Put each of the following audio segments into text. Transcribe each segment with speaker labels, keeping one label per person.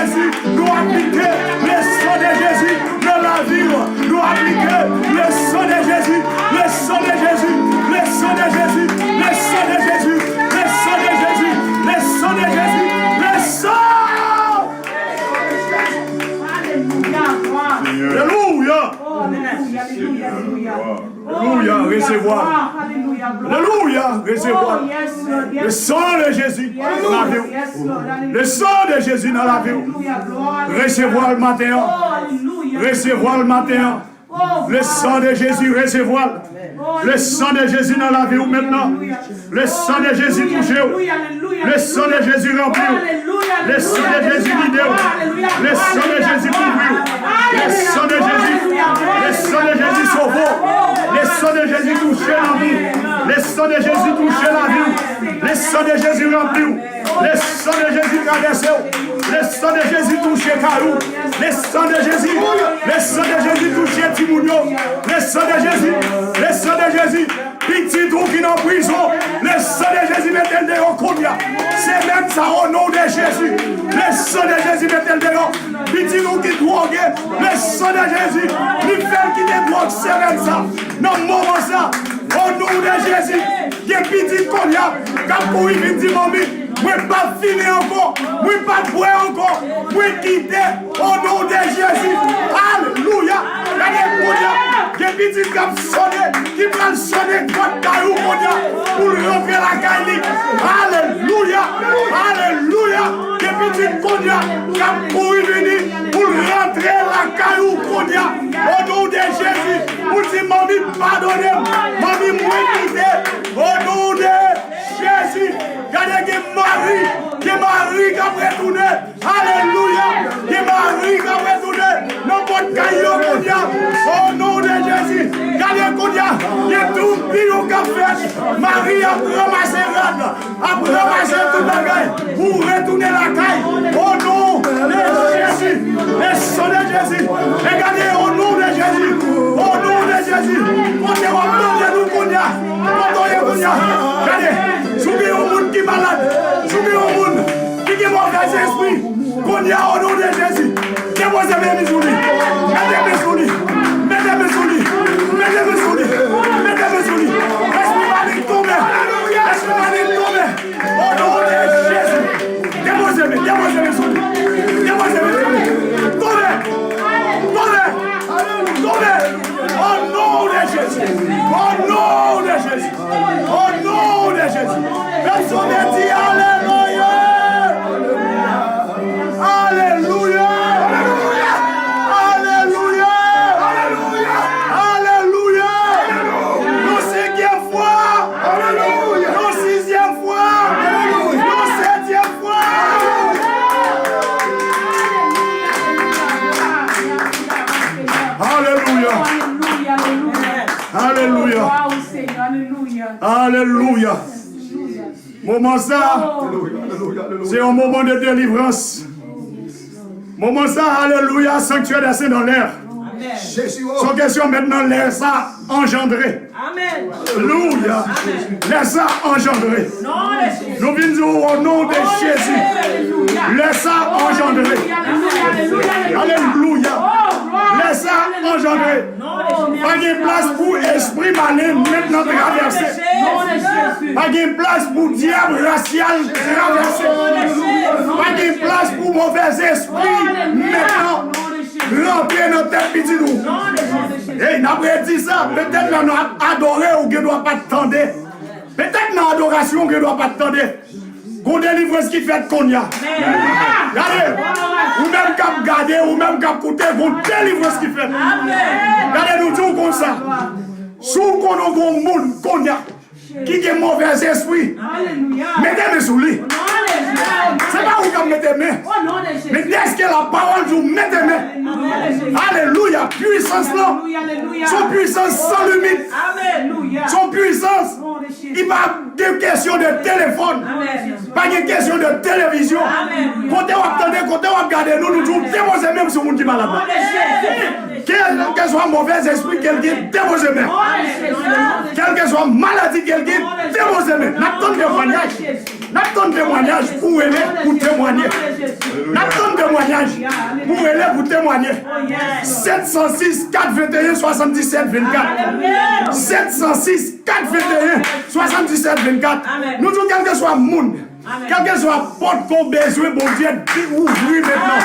Speaker 1: Jésus, nous appliquer le sang de Jésus dans la vie. Nous appliquer le sang de Jésus, le sang de Jésus, le sang de Jésus, le sang de Jésus, le sang de Jésus, le sang de Jésus, le sang. Alléluia. Alléluia, recevoir. Alléluia, recevoir. Le sang de Jésus dans la vie. Le sang de Jésus dans la vie. Recevoir le matin. Recevoir le matin. Le sang de Jésus, recevoir. Le sang de Jésus dans la vie maintenant. Le sang de Jésus touché. Le sang de Jésus rempli. Le sang de Jésus guidé. Le sang de Jésus couvert. Le sang de Jésus. Le sang de Jésus sauvé. Le sang de Jésus touché la vie. Le sang de Jésus touché la vie. Le sang de Jésus rempli. Le sang de Jésus traversé. Le sang de Jésus touché Carou. Le sang de Jésus. Le sang de Jésus touché Timounio. Le sang de Jésus. Le sang de Jésus. Petit trou qui est en prison. Le sang de Jésus met-elle dehors comme ça. C'est même ça au nom de Jésus. Le sang de Jésus met-elle dehors. Petit trou qui drogue. Le sang de Jésus. Il fait qu'il est drogue. C'est même ça. Dans le moment ça. Au nom de Jésus. Il y a petit comme ça. Quand pour y venir, mamie. Moi pas finir encore, moi pas boire encore, moi quitter au nom de Jésus. Alléluia. Il y a petit qui va sonner, qui va sonner droite caillou pour rentrer la caille. Alléluia. Alléluia. Il y a petit qui va venir pour rentrer la caillou au nom de Jésus. Pour dire mamie pardonnez, mamie moi quitter au nom de Jésus. Regardez que Marie qui a retourné. Alléluia. Qui Marie qui a retourné. Non, pas de caillou, au nom de Jésus. Regardez Koudia. Il y a tout pire qu'a fait. Marie a ramassé l'âne. A ramassé tout le bagage pour retourner la caille. Au nom de Jésus. Le sang de Jésus. Regardez au nom de Jésus. Au nom de Jésus. Regardez nous Koudia. Regardez. Soubez au monde qui est malade. Soubez au monde qui est mauvais esprit. Qu'on y a au nom de Jésus. Déposez mes souliers. Mettez-moi sur lui. Mettez-moi sur lui. Mettez-moi sur lui. Mettez-moi sur lui. Laisse-moi aller tomber. Laisse-moi aller tomber. Au nom de Jésus. Déposez-moi. Déposez-moi sur lui. Déposez-moi sur lui. Tombez. Tombez. Tombez. Au nom de Jésus. Au nom de Jésus. Au nom de Jésus. Personne ne dit Alléluia. Alléluia. Alléluia. Alléluia. Alléluia. Nous cinquième fois. Alléluia. Nous sixième fois. Alléluia. Nous septième fois. Alléluia. Alléluia. Alléluia. Moment ça, c'est un moment de délivrance. Moment ça, alléluia, sanctuaire des saints dans l'air. Sans question maintenant, laisse ça engendrer. Amen. Alléluia. Laisse ça engendrer. Nous venons au nom de Jésus. Laisse ça engendrer. Alléluia. Laisse ça engendrer. Pas de place pour esprit malin maintenant traverser. Pas de place pour diable racial traverser. Pas de place pour mauvais esprit maintenant remplir notre tête petit nous. Et n'après dit ça, peut-être qu'on a adoré ou qu'on ne doit pas attendre. Peut-être dans l'adoration qu'on ne doit pas attendre. Qu'on délivre ce qui fait qu'on y a. Regardez, ou même qu'à garder, ou même qu'à coûter, qu'on délivre ce qui fait. Regardez, nous disons comme ça. Sous qu'on a un monde qu'on y a, qui est mauvais esprit, mettez-les sous lui. C'est pas où vous mettez main. Mais dès que la parole vous mettez main. Alléluia. Puissance là. Son puissance sans limite. Son puissance. Il n'y a pas de question de téléphone. Pas de question de télévision. Quand vous attendez, quand vous regardez, nous disons déposez même sur le monde qui est malade. Quel que soit mauvais esprit, quelqu'un déposez même. Quelle que soit maladie, quelqu'un déposez même. N'attends témoignage pour aimer, pour témoigner. N'attends témoignage pour aimer, pour témoigner. 706 421 77 24. 706 421 77 24. Nous disons quel que soit le monde, quel que soit la porte qu'on a besoin, bon Dieu, ouvrir maintenant.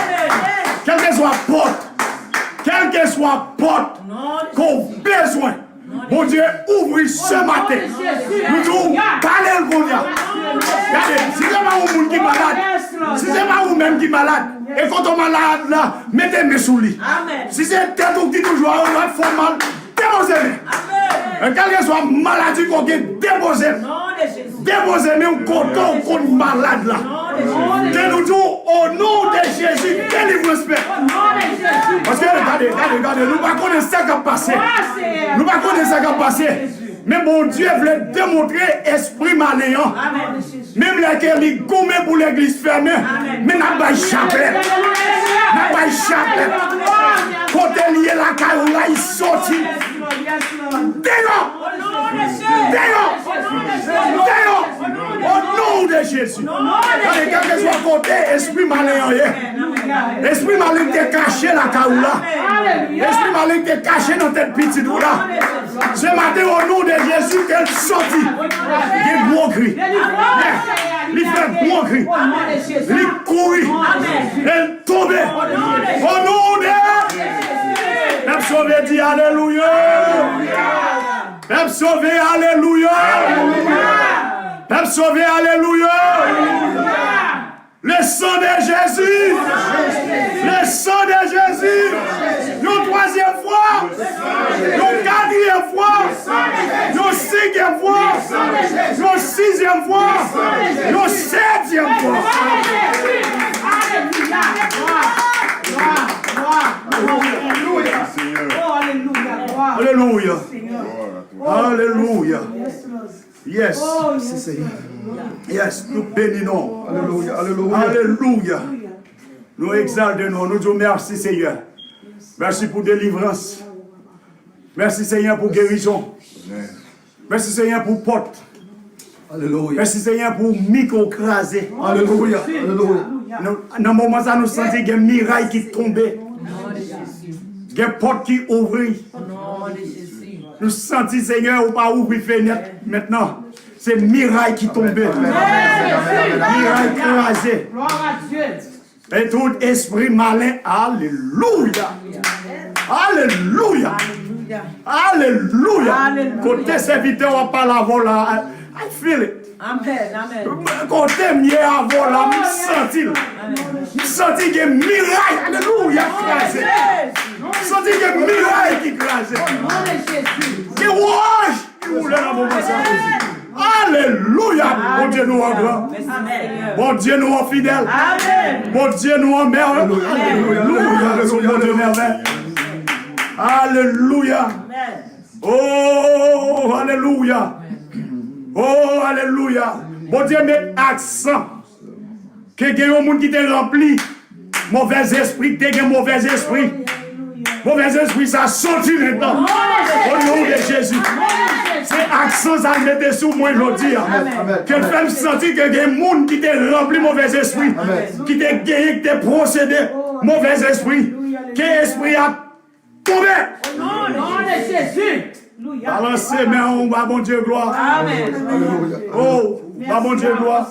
Speaker 1: Quel que soit la porte. Quelle que soit la porte qu'on a besoin, mon Dieu, ouvre ce matin. Nous disons, parlez le bon Dieu. Regardez, si c'est pas un monde qui est malade, si c'est pas vous-même qui est malade, et quand on est malade là, mettez mes sous lit. Si c'est tête ou qui toujours a fait mal, déposez-les. Quelle que soit la maladie qu'on a, déposez-les. Déposez-les qu'on est malade là. Que nous disons au nom de Jésus, délivre-nous. Parce que regardez, nous ne connaissons pas ce qui a passé. Nous ne connaissons pas ce qui a passé. Mais mon Dieu voulait démontrer esprit malléant. Même lesquels ils gomment pour l'église fermée. Mais n'a pas chapelet. N'a pas chapelet. Quand il y a la caille, là, il sortit. Dénon. Au nom de Jésus. Quel que soit côté, esprit malin. Esprit malin qui est caché la caoula. Esprit malin qui est caché dans cette petite là. Ce matin, au nom de Jésus, qu'elle sortit. Il y a un gros cri. Il fait un gros cri. Il courit. Elle tombe. Au nom de Jésus. Peuple sauvé dit Alléluia. Peuple sauvé, Alléluia. Peuple sauvé, Alléluia. Le sang de Jésus. Le sang de Jésus. Une troisième fois. Une quatrième fois. Une cinquième fois. Une sixième fois. Une septième fois. Alléluia. Alléluia. Yes. Yes, nous bénissons. Alléluia. Alléluia. Nous exaltons, nous disons merci Seigneur. Merci pour délivrance. Merci Seigneur pour guérison. Merci Seigneur pour porte. Alléluia. Merci Seigneur pour micro-crasé. Alléluia. Dans le moment où nous sentons qu'il y a un miracle qui tombait. Il y a une porte qui ouvre. Nous sentons Seigneur ou pas ouvrir fenêtre maintenant. C'est miracle qui tombait. Miracle crasé. Et tout esprit malin. Alléluia. Alléluia. Alléluia. Côté serviteur, on parle avant là. I feel it. Amen. Côté mieux avant là, je sens qu'il y a un miracle. Alléluia. Je sens qu'il y a un miracle qui crase. Qui rouge. Qui roule dans mon moment. Alléluia. Bon Dieu nous en grand. Bon Dieu nous en fidèle. Bon Dieu nous en merveille. Alléluia. Bon Dieu merveille. Alléluia. Oh, alléluia. Oh, alléluia. Bon Dieu met accent. Que il y a un monde qui t'est rempli. Mauvais esprit, qui t'est mauvais esprit. Mauvais esprit, ça sortit maintenant. Au nom de Jésus. C'est accent, ça le mettait sous moi aujourd'hui. Que le fait sentir que il y a un monde qui t'est rempli mauvais esprit. Qui t'est gagné, qui t'est procédé. Mauvais esprit. Que l'esprit a tombé. Au nom de Jésus. Balancez, mais on va bon Dieu gloire. Amen. Oh, va bon Dieu gloire.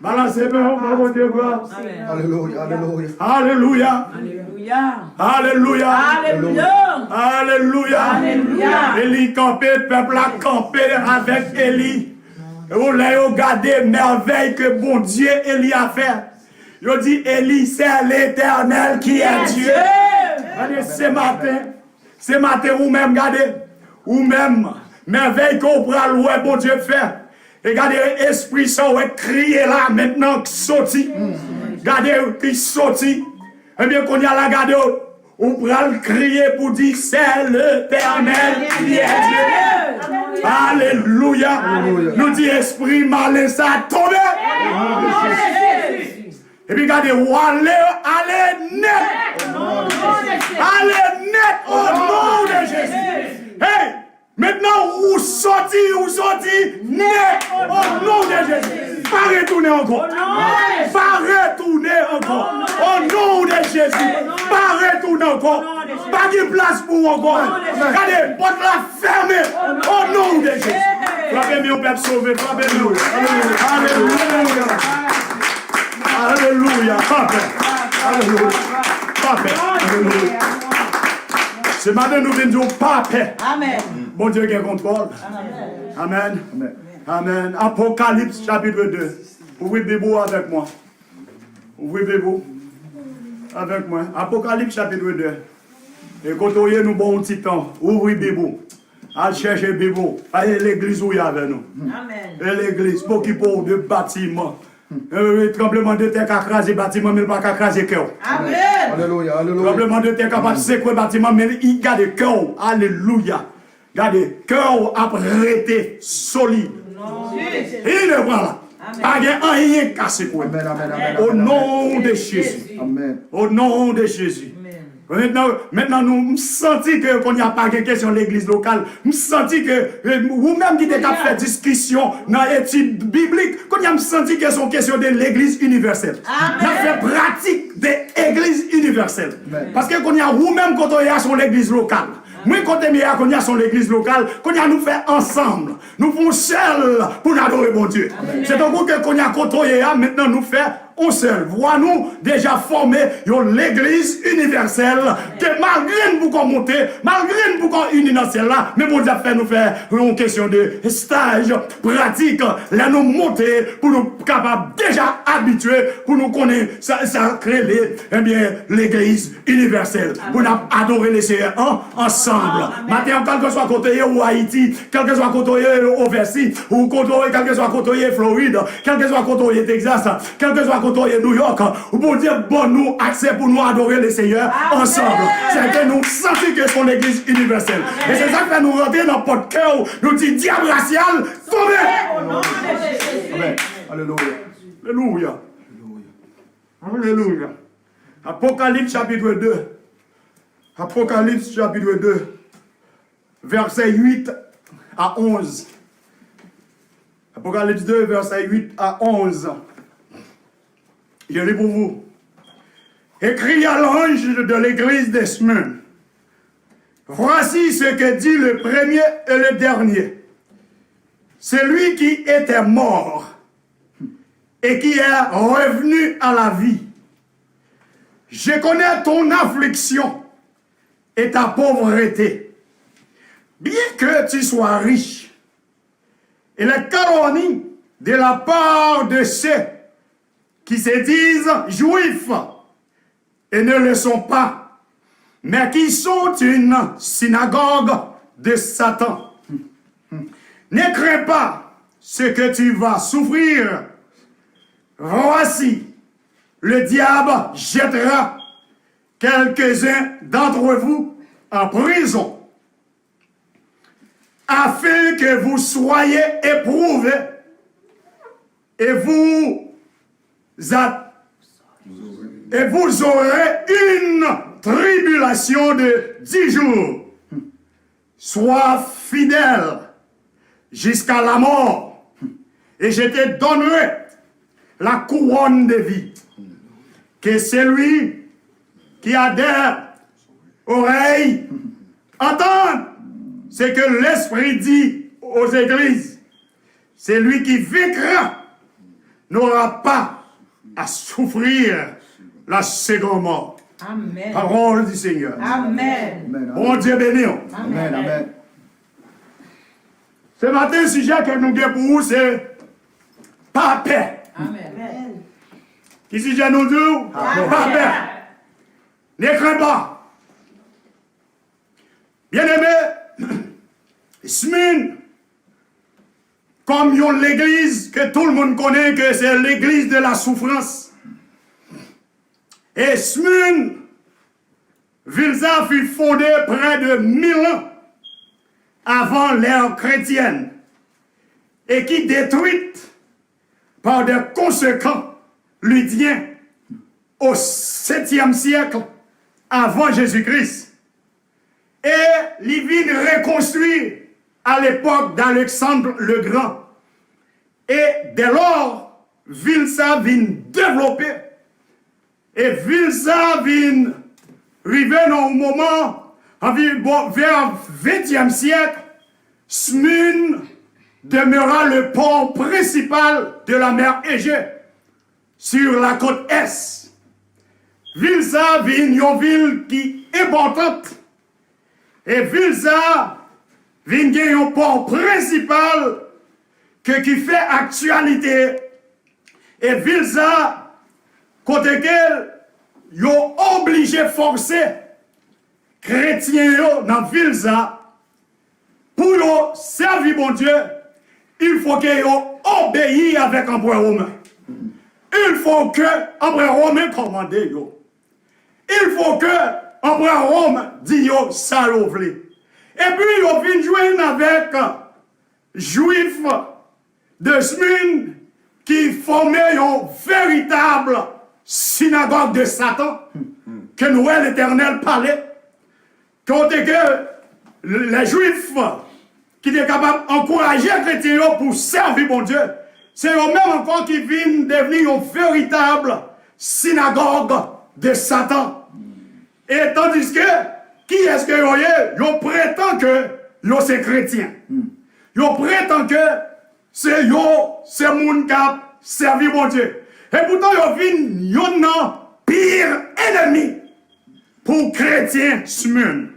Speaker 1: Balancez, mais on va bon Dieu gloire. Alléluia. Alléluia. Alléluia. Alléluia. Alléluia. Élie campé, peuple a campé avec Élie. Vous l'avez regardé, merveille que bon Dieu Élie a fait. Il dit, Élie, c'est l'Éternel qui est Dieu. Regardez, ce matin, vous-même, regardez. Ou même, merveille qu'on prend le bon Dieu fait. Et regardez, l'Esprit Saint va crier là maintenant, qui sortit. Regardez, qui sortit. Et bien, qu'on y a là, regardez, on prend le crier pour dire, c'est l'Éternel qui est Dieu. Alléluia. Nous dit, Esprit malin, ça a tombé. Et puis, regardez, allez net. Allez net au nom de Jésus. Hey! Maintenant, vous sortez, né au nom de Jésus. Pas retourner encore. Pas retourner encore. Au nom de Jésus. Pas retourner encore. Pas de place pour vous encore. Regardez, porte la fermée. Au nom de Jésus. Frappez-moi au peuple sauvé. Frappez-moi. Alléluia. Alléluia. Alléluia. Alléluia. Ce matin, nous venons dire pas paix. Amen. Bon Dieu qui contrôle. Amen. Amen. Amen. Apocalypse chapitre 2. Ouvrez Bible avec moi. Ouvrez Bible avec moi. Apocalypse chapitre 2. Et quand on nous bon un petit temps, ouvrez Bible. Allez chercher Bible. Allez l'église où il y a avec nous. Amen. Et l'église, pour qu'il pour de bâtiments. Tremblement de terre qui a crasé bâtiment, mais il n'a pas crasé cœur. Amen. Alléluia, alléluia. Tremblement de terre qui a secoué bâtiment, mais il garde cœur. Alléluia. Regardez, cœur a prêté solide. Il est voilà. Pas de rien cassé pour lui. Au nom de Jésus. Amen. Au nom de Jésus. Maintenant, nous sentons qu'on n'y a pas de question de l'église locale. Nous sentons que vous-même qui avez fait discussion dans l'étude biblique, qu'on y a senti que c'est une question de l'église universelle. Nous avons fait pratique de l'église universelle. Parce que qu'on y a vous-même quand on y a sur l'église locale. Moi, quand on y a sur l'église locale, qu'on y a nous fait ensemble. Nous faisons seul pour adorer mon Dieu. C'est donc que qu'on y a côtoyé, maintenant nous fait on seul. Voyons-nous déjà formé l'église universelle que malgré nous qu'on monter, malgré nous qu'on unir dans celle-là, mais bon Dieu fait nous faire une question de stage pratique, là nous monter pour nous capables déjà habitués pour nous connaître ça créer l'église universelle pour nous adorer les Seigneur ensemble. Maintenant quel que soit côté ou Haïti, quel que soit côté au Versi ou côté quel que soit côté Floride, quel que soit côté Texas, quel que soit côté New York, pour dire bon nous accès pour nous adorer le Seigneur ensemble. C'est que nous sentons que c'est l'église universelle. Et c'est ça qui fait nous rentrer dans notre cœur, nous dit diable racial, tombez. Amen. Alléluia. Alléluia. Alléluia. Apocalypse chapitre 2. Apocalypse chapitre 2. Verset 8 à 11. Apocalypse 2, verset 8 à 11. Je lis pour vous. Écrit à l'ange de l'église des Smyrne. Voici ce que dit le premier et le dernier. Celui qui était mort et qui est revenu à la vie. Je connais ton affliction et ta pauvreté. Bien que tu sois riche, et les calomnies de la part de ceux qui se disent juifs et ne le sont pas, mais qui sont une synagogue de Satan. Ne crains pas ce que tu vas souffrir. Voici, le diable jettera quelques-uns d'entre vous en prison, afin que vous soyez éprouvés et vous aurez une tribulation de 10 jours. Sois fidèle jusqu'à la mort, et je te donnerai la couronne de vie. Que celui qui a des oreilles entende ce que l'Esprit dit aux églises. Celui qui vaincra n'aura pas à souffrir la seconde mort. Amen. Parole du Seigneur. Amen. Bon Dieu béni. Amen. Amen. Ce matin, le sujet que nous avons pour vous, c'est pas paix. Amen. Qui sujet nous dit? Pas paix. Ne crains pas. Bien-aimé, Smyrne, comme l'église que tout le monde connaît, que c'est l'église de la souffrance. Et Smyrne, Vilsa fut fondée près de 1000 ans avant l'ère chrétienne et qui détruite par des conséquents lydiens au 7e siècle avant Jésus-Christ. Et il vient reconstruire à l'époque d'Alexandre le Grand. Et dès lors, ville ça vient développer. Et ville ça vient arriver dans un moment, vers le 20e siècle, Smyrne demeura le port principal de la mer Égée sur la côte est. Ville ça vient une ville qui est importante. Et ville ça vient un port principal qui fait actualité. Et ville ça, côté qu'elle, ils ont obligé forcer chrétiens dans ville ça pour servir mon Dieu. Il faut qu'ils obéissent avec l'empereur romain. Il faut que l'empereur romain commande. Il faut que l'empereur romain dise ça le voulait. Et puis ils viennent jouer avec juifs de Smyrne qui formaient une véritable synagogue de Satan que Noël l'Éternel parlait. Quand que les juifs qui étaient capables d'encourager les chrétiens pour servir mon Dieu, c'est eux-mêmes encore qui viennent devenir une véritable synagogue de Satan. Et tandis que, qui est-ce que vous voyez? Ils prétendent que c'est chrétien. Ils prétendent que c'est gens qui servent mon Dieu. Et pourtant, ils viennent un pire ennemi pour chrétiens Smyrne.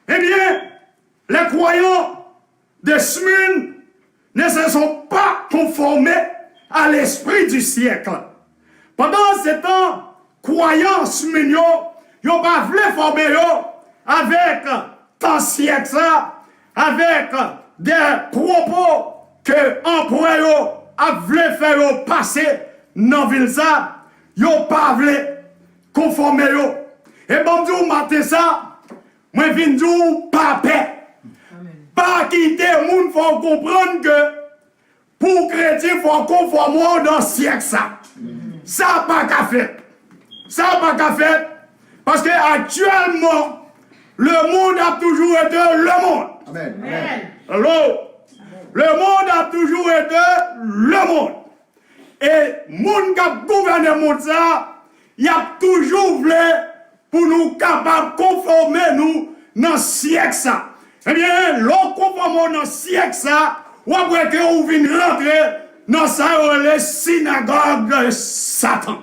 Speaker 1: Eh bien, les croyants de Smyrne ne se sont pas conformés à l'esprit du siècle. Pendant ce temps, croyants Smyrne, ils n'ont pas voulu former avec tant siècle ça, avec des propos que l'empereur a voulu faire passer dans la ville ça, ils n'ont pas voulu conformer. Et bon Dieu, matin ça, moi je viens dire pas paix. Pas quitter le monde, il faut comprendre que pour chrétien, il faut conformer dans le siècle ça. Ça n'a pas qu'à faire. Ça n'a pas qu'à faire. Parce que actuellement, le monde a toujours été le monde. Amen. Alors, le monde a toujours été le monde. Et le monde qui a gouverné le monde, il a toujours voulu pour nous capables de conformer nous dans le siècle ça. Eh bien, l'on conforme dans le siècle ça, ou après que vous venez rentrer dans ça, les synagogues de Satan.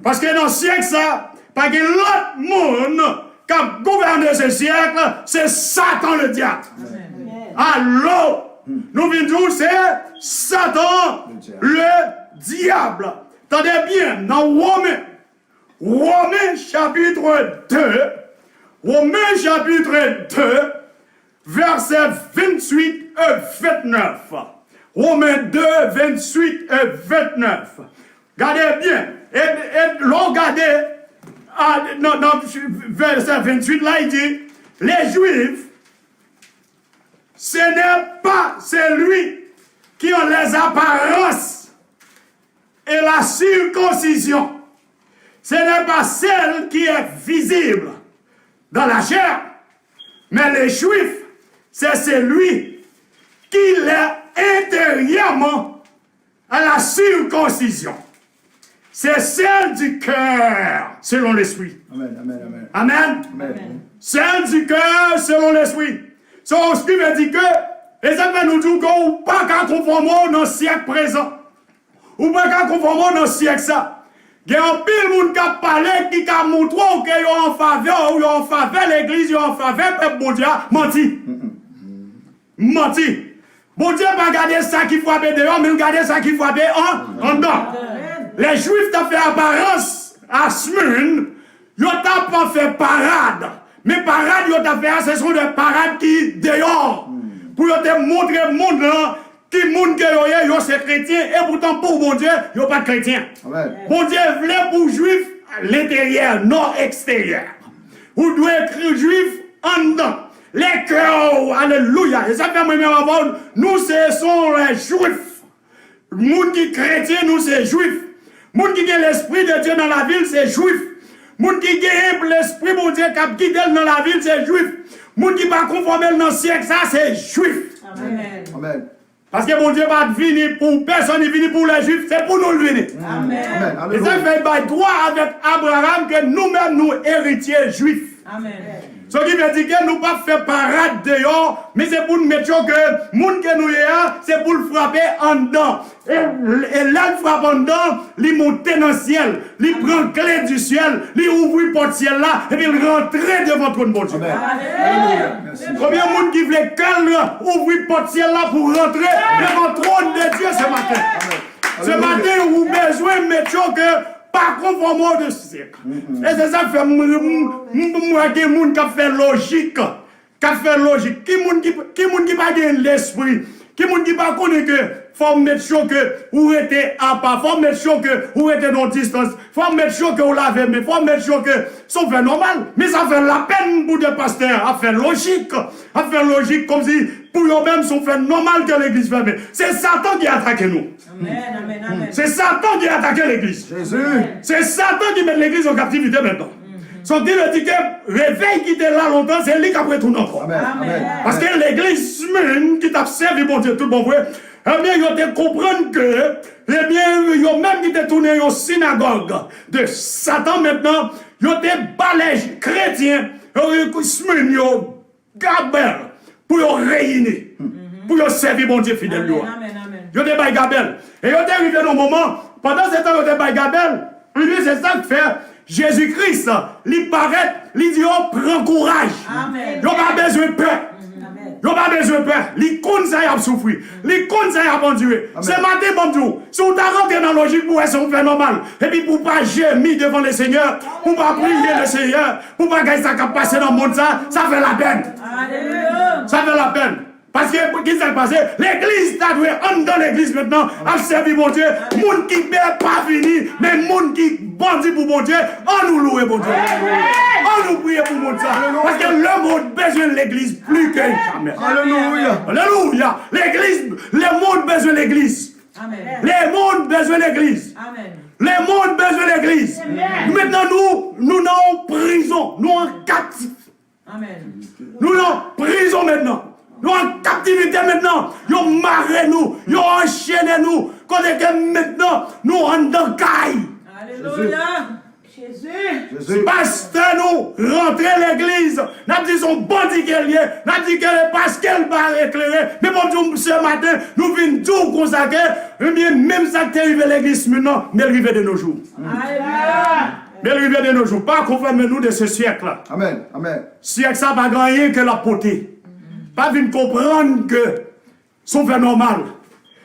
Speaker 1: Parce que dans le siècle ça, parce que l'autre monde qui a gouverné ce siècle, c'est Satan le diable. Alors, nous venons dire c'est Satan le diable. Tenez bien, dans Romains chapitre 2, verset 28 et 29. Romains 2, 28 et 29. Regardez bien. Et regardez, dans verset 28, là, il dit, les Juifs, ce n'est pas celui qui a les apparences et la circoncision. Ce n'est pas celle qui est visible dans la chair, mais les Juifs, c'est celui qui l'est intérieurement à la circoncision. C'est celle du cœur, selon l'esprit.
Speaker 2: Amen, amen, amen.
Speaker 1: Amen.
Speaker 2: Amen.
Speaker 1: Celle du cœur, selon l'esprit. Son esprit me dit que les hommes nous disent qu'on ne peut pas conformer dans le siècle présent. Ou pas conformer dans le siècle ça. Il y a un pile de monde qui a parlé, qui a montré qu'ils sont en faveur, ou ils sont en faveur l'église, ils sont en faveur le peuple bon Dieu. Menti. Menti. Bon Dieu pas garder ça qui frappe dehors, mais garder ça qui frappe en dedans. Les Juifs t'ont fait apparence à Smyrne, ils n'ont pas fait parade. Mais parade, ils ont fait, ce sont des parades qui dehors. Pour te montrer le monde là, qui monde que c'est chrétien, et pourtant pour bon Dieu, ils n'ont pas de chrétien. Bon Dieu voulait pour Juifs l'intérieur, non extérieur. Vous devez être juif en dedans. Les cœurs, alléluia. Et ça fait moi-même avant, nous, ce sont les Juifs. Le monde qui est chrétien, nous, c'est Juifs. Le monde qui a l'esprit de Dieu dans la ville, c'est Juif. Le monde qui a l'esprit de Dieu qui a guidé dans la ville, c'est Juif. Moun qui pas conformer dans le siècle, ça c'est juif.
Speaker 2: Amen.
Speaker 3: Amen.
Speaker 1: Parce que mon Dieu va venir pour personne, il vient pour les juifs, c'est pour nous le venir.
Speaker 2: Amen.
Speaker 1: Et ça fait droit avec Abraham que nous-mêmes nous héritiers juifs.
Speaker 2: Amen.
Speaker 1: Ce qui veut dire que nous ne pas faire parade dehors, mais c'est pour nous mettre que les gens que nous sommes, c'est pour le frapper en dedans. Et là, il frappe en dedans, il monte dans le ciel, il prend clé du ciel, il ouvre le porte ciel là, et puis il rentre devant ton bon Dieu. Combien de monde qui voulait ouvrir le porte ciel là pour rentrer devant le trône de Dieu ce matin? Ce matin, vous avez besoin de mettre que pas conformément de ce siècle. Et c'est ça qui fait moi qui fait logique. Qui fait logique. Qui pas l'esprit. Qui pas connaît que faut mettre sûr que vous êtes à part. Faut mettre sûr que vous êtes dans distance. Faut mettre sûr que vous l'avez. Mais faut mettre sûr que ça fait normal. Mais ça fait la peine pour des pasteurs. À faire logique. À faire logique comme si pour eux-mêmes sont fait normal que l'église ferme. C'est Satan qui a attaqué nous.
Speaker 2: Amen.
Speaker 1: C'est Satan qui a attaqué l'église. C'est Satan qui met l'église en captivité maintenant. Son Dieu me dit que réveil qui était là longtemps, c'est lui qui a retourné encore. Parce que l'église qui t'a servi, bon Dieu, tout bon vrai, eh bien, ils ont comprendre que, eh bien, ils ont même qui étaient tournés en synagogue de Satan maintenant, ils ont des balèges chrétiens, ils ont Gabel, pour les réunir, pour les servir, bon Dieu, fidèle. Ils ont des bails Gabel. Et ils ont arrivé dans le moment, pendant ce temps, ils ont des bails Gabel, lui, c'est ça que fait Jésus-Christ, il paraît, il dit, oh, prends courage. Ils n'ont pas besoin de peur. Ils n'ont pas besoin de peur. Les comptes, ça y a souffert. Les comptes, ça y a enduré. Ce matin, bon Dieu, si on t'a rentré dans la logique pour être un phénomène, et puis pour ne pas gémir devant le Seigneur, pour ne pas prier le Seigneur, pour ne pas gagner ça qui a passé dans le monde, ça fait la peine. Ça fait la peine. Parce que, qu'est-ce qui s'est passé? L'église, t'as dû entrer dans l'église maintenant, à servir mon Dieu. Moun qui ne peut pas venir, mais moun qui bandit pour mon Dieu, on nous loue, mon Dieu. On nous prie pour mon Dieu. Parce que le monde besoin de l'église plus que jamais.
Speaker 3: Alléluia.
Speaker 1: Alléluia. L'église, le monde besoin de l'église. Le monde besoin de l'église. Le monde besoin de l'église. Maintenant, nous sommes en prison. Nous en captif. Nous sommes en prison maintenant. Nous en captivité maintenant. Ils ont marré nous. Ils ont enchaîné nous. Quand maintenant, nous en dans le caille.
Speaker 2: Alléluia.
Speaker 3: Jésus.
Speaker 1: Pasteur, nous, rentrer l'église. Nous avons dit son bandit qu'elle est. Nous avons dit qu'elle est parce qu'elle va éclairer. Mais bon Dieu, ce matin, nous venons tout consacrer. Même ça qui est arrivé à l'église maintenant, mais arrivé de nos jours.
Speaker 2: Alléluia.
Speaker 1: Mais arrivé de nos jours. Pas conforme-nous de ce siècle-là.
Speaker 3: Amen. Amen.
Speaker 1: Siècle, ça n'a pas rien que la potée. Pas venir comprendre que son fait normal.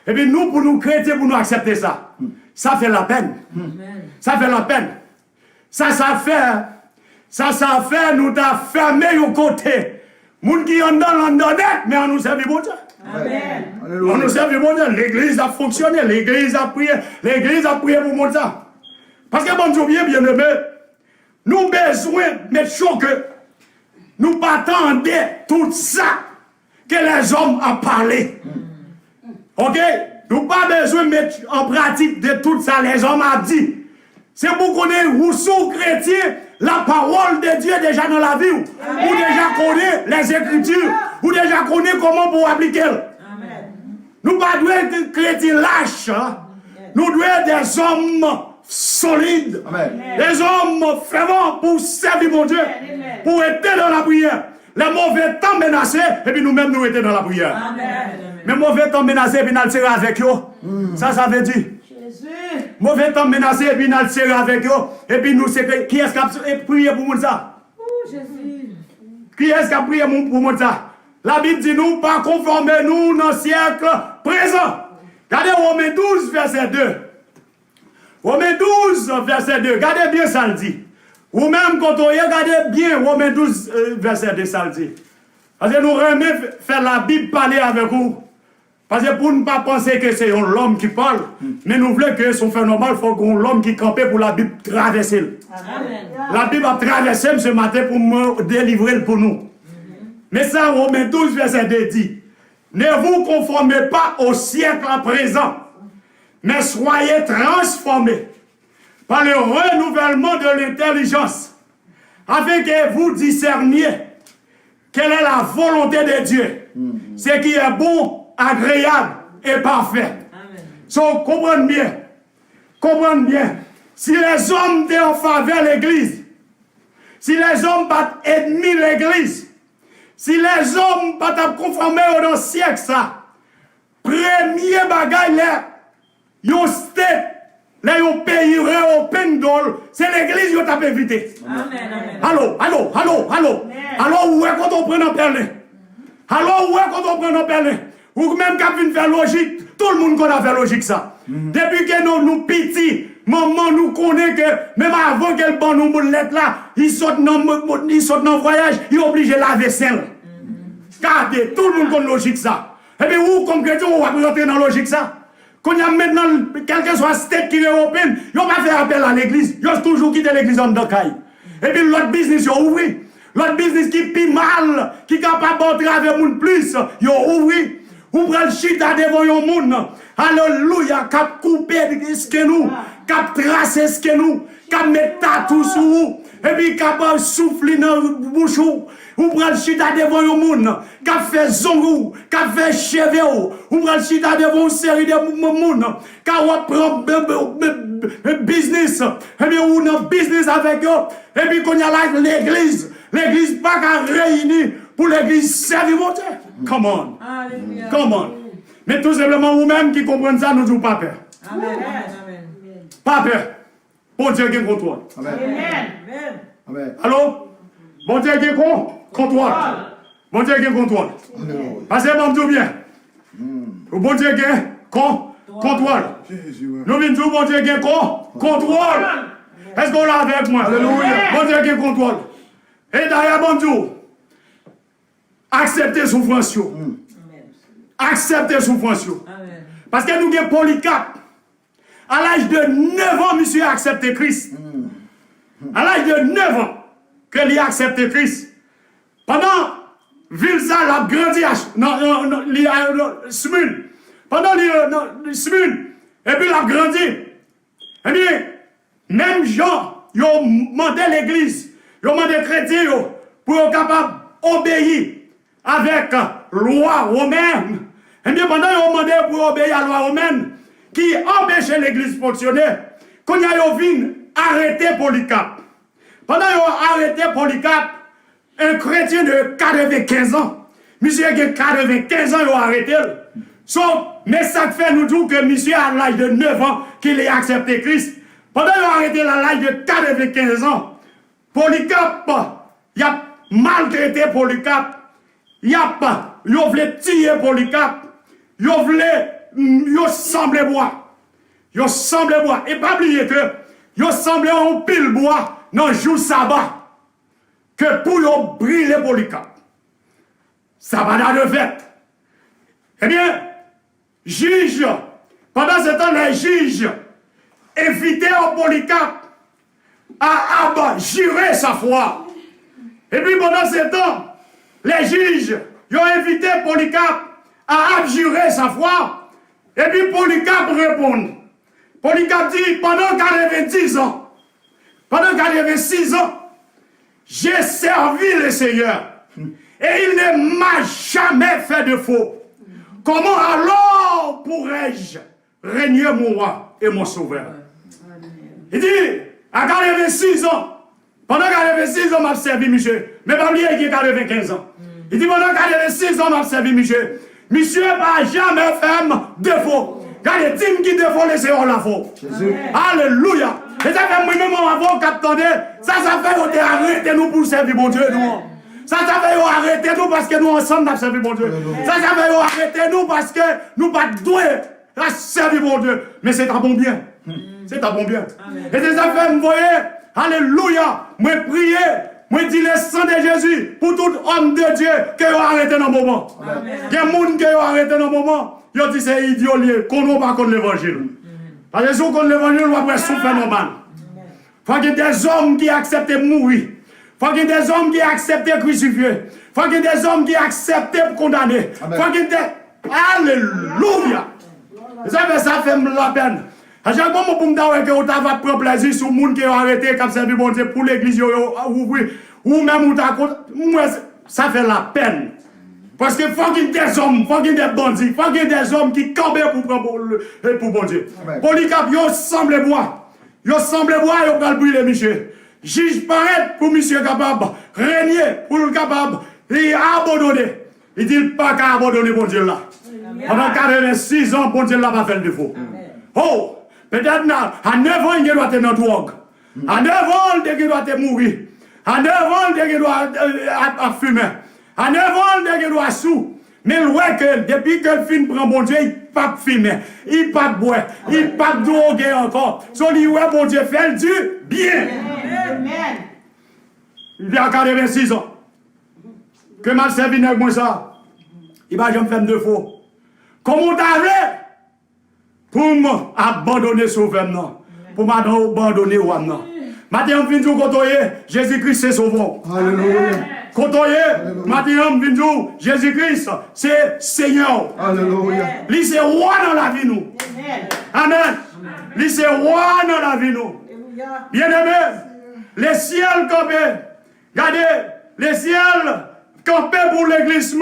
Speaker 1: Et puis nous, pour nous chrétiens, pour nous accepter ça, ça fait la peine. Ça fait la peine. Ça fait, nous t'a fermé au côté. Moun qui en donne net, mais on nous servi bon Dieu.
Speaker 2: Amen.
Speaker 1: On nous servi bon Dieu. L'église a fonctionné, l'église a prié pour mon Dieu. Parce que bon Dieu, bien aimé, nous besoin de mettre chaud que nous pas attendre tout ça que les hommes ont parlé. Ok? Nous pas besoin de mettre en pratique de tout ça les hommes ont dit. C'est pour qu'on ait Rousseau chrétien, la parole de Dieu déjà dans la vie. Ou déjà connaît les Écritures. Ou déjà connaît comment pour appliquer. Nous pas être chrétiens lâches. Hein? Nous devons être des hommes solides. Des hommes fervents pour servir mon Dieu. Pour être dans la prière. Les mauvais temps menacés, et puis nous-mêmes nous étions dans la prière. Mais mauvais temps menacés, et puis nous allons avec eux. Ça veut dire. Mauvais temps menacé, et puis nous allons avec eux. Et puis nous, c'est qui est-ce qui a prié pour nous ça? Qui est-ce qui a prié pour nous ça? La Bible dit nous, pas conformer nous dans le siècle présent. Regardez Romains 12, verset 2. Romains 12, verset 2. Regardez bien ça le dit. Ou même quand on regarde bien Romains 12, verset 2, ça le dit. Parce que nous remettons faire la Bible parler avec vous. Parce que pour ne pas penser que c'est l'homme qui parle, mais nous voulons que son fait normal, il faut qu'on l'homme qui campait pour la Bible traverser. La Bible a traversé ce matin pour me délivrer pour nous. Mais ça, Romains 12, verset 2 dit, ne vous conformez pas au siècle à présent, mais soyez transformés par le renouvellement de l'intelligence, afin que vous discerniez quelle est la volonté de Dieu. C'est qui est bon, agréable et parfait. So, comprenez bien. Comprenez bien. Si les hommes étaient en faveur de l'église, si les hommes pas ennemis de l'église, si les hommes pas conformés au siècle, ça, premier bagage là, yon state, là yon pays européen d'ol, c'est l'église yon t'a évité. Allô, allô, allô, allô. Alors, où est quand on prend un perlin? Alors, où est quand on prend un perlin? Ou même quand on fait logique, tout le monde connaît fait logique ça. Depuis que nous petits, maman nous connaît que même avant qu'elle prenne nous lettre là, ils sortent dans le voyage, ils sont obligés de laver vaisselle. Regardez, tout le monde connaît logique ça. Et puis, vous, comme chrétien, vous va rentrer dans la logique ça. Quand il y a maintenant, quel que soit le state qui est européen, ils vont pas faire appel à l'église. Ils ont toujours quitté l'église en Docaille. Et puis, l'autre business, ils ont ouvert. L'autre business qui pis mal, qui est capable d'entrer avec les gens plus, ils ont ouvert. Vous prenez le chita devant les gens. Alléluia, cap couper ce que nous, cap tracer ce que nous, cap mettre tatou sur vous, et puis cap souffler dans le bouche. Vous prenez le chita devant les gens, cap fait zongou, cap fait cheveux. Vous prenez le chita devant une série de gens, cap prend business, et puis vous avez business avec eux, et puis quand il y a l'église, l'église pas qu'à réunir pour l'église servir mon Dieu. Come on. Come on. Mais tout simplement, vous-même qui comprenez ça, nous n'avons pas peur.
Speaker 2: Amen.
Speaker 1: Pas peur. Bon Dieu qui contrôle.
Speaker 3: Amen. Amen.
Speaker 1: Allô? Bon Dieu qui contrôle. Bon Dieu qui contrôle. Parce que bon Dieu bien. Bon Dieu qui contrôle. Nous venons dire bon Dieu qui contrôle. Est-ce qu'on l'a avec moi? Alléluia. Bon Dieu qui contrôle. Et d'ailleurs, bon Dieu, acceptez souffrance. Acceptez souffrance. Parce que nous avons Polycarpe. À l'âge de 9 ans, monsieur a accepté Christ. À l'âge de 9 ans, qu'il a accepté Christ. Pendant Vilsa l'a grandi à Smule. Pendant Smule, et puis il a grandi. Eh bien, même gens, ils ont demandé l'église, ils ont demandé les chrétiens pour être capables d'obéir avec la loi romaine. Et bien, pendant qu'ils ont demandé pour obéir à la loi romaine, qui empêchait l'église de fonctionner, quand ils ont venu arrêter Polycarpe. Pendant qu'ils ont arrêté Polycarpe, un chrétien de 95 ans, monsieur qui a 95 ans, ils ont arrêté. Mais ça fait nous dire que monsieur à l'âge de 9 ans, qu'il a accepté Christ. Pendant qu'ils ont arrêté à l'âge de 95 ans, Polycarpe, il a maltraité Polycarpe. Il voulait tirer Polycarpe. Il semblait boire. Il semblait boire. Et pas oublier que il semblait en pile bois dans le jour sabbat. Que pour brûler Polycarpe. Sabbat de fête. Eh bien, juge, pendant ce temps, les juges invitaient Polycarpe à abjurer sa foi. Et puis pendant ce temps, les juges ont invité Polycarpe à abjurer sa foi. Et puis Polycarpe répond. Polycarpe dit, pendant qu'elle avait 10 ans, pendant qu'elle avait 6 ans, j'ai servi le Seigneur. Et il ne m'a jamais fait de faux. Comment alors pourrais-je régner mon roi et mon sauveur? Il dit, à 46 ans, pendant qu'elle avait 6 ans, m'a servi monsieur. Mais pas oublier qu'il a 15 ans. Il dit, pendant qu'elle avait 6 ans, m'a servi monsieur. Monsieur n'a jamais fait défaut. Quand les teams qui défendent les séances la faute. Alléluia. Et ça fait moi-même avant qu'attendez, ça fait arrêter nous pour servir mon Dieu. Nous. Ça fait arrêter nous parce que nous ensemble nous servir mon Dieu. Ça fait arrêter nous parce que nous pas doués à servir mon Dieu. Mais c'est un bon bien. C'est un bon bien. Et c'est ça fait me voyez. Alléluia. Moi prier. Moi dis le sang de Jésus pour tout homme de Dieu qui a arrêté dans le moment. Il y a des gens qui ont arrêté dans le moment. Ils ont dit c'est idiot, qu'on n'a pas contre l'évangile. Parce que si on contre l'évangile, on va pas souffrir normal. Il faut qu'il y ait des hommes qui acceptent de mourir. Il faut qu'il y ait des hommes qui acceptent de crucifier. Il faut qu'il y ait des hommes qui acceptent de condamner. Il faut qu'il y ait des... Alléluia. Ça fait la peine. À chaque moment, pour me dire que vous avez pris plaisir sur les gens qui ont arrêté, qui ont servi bon Dieu pour l'église, ou même, ça fait la peine. Parce que faut qu'il y ait des hommes, faut qu'il y ait des bandits, faut qu'il y ait des hommes qui campent pour prendre pour bon Dieu. Polycarpe, ils semblent boire. Ils semblent boire, ils vont brûler monsieur. Juge paraît pour monsieur capable, régner pour le capable, et abandonner. Il dit pas qu'à abandonner bon Dieu là. Pendant 86 ans, bon Dieu là va faire le défaut. Oh, peut-être à 9 ans, il doit être dans la drogue. À 9 ans, il doit être mourir. À 9 ans, il doit fumer. À 9 ans, il doit sous. Mais le que depuis que le film prend bon Dieu, il ne peut pas fumer, il ne peut pas boire, il ne peut pas droguer encore. Son dit, ouais, bon Dieu, fait du bien.
Speaker 2: Amen.
Speaker 1: Il a 86 ans. Que mal servi avec moi ça? Il va jamais faire de faux. Comment t'avais pour m'abandonner sauveur non? Pour m'abandonner au non? Maintenant, je viens de côtoyer Jésus-Christ, c'est sauveur.
Speaker 3: Alléluia.
Speaker 1: Côtoyer, maintenant, je viens de Jésus-Christ, c'est Seigneur.
Speaker 3: Alléluia.
Speaker 1: Lui, c'est roi dans la vie, nous. Amen. Lui, c'est roi dans la vie, nous. Bien-aimés, les ciels campés. Regardez, les ciels campés pour l'église.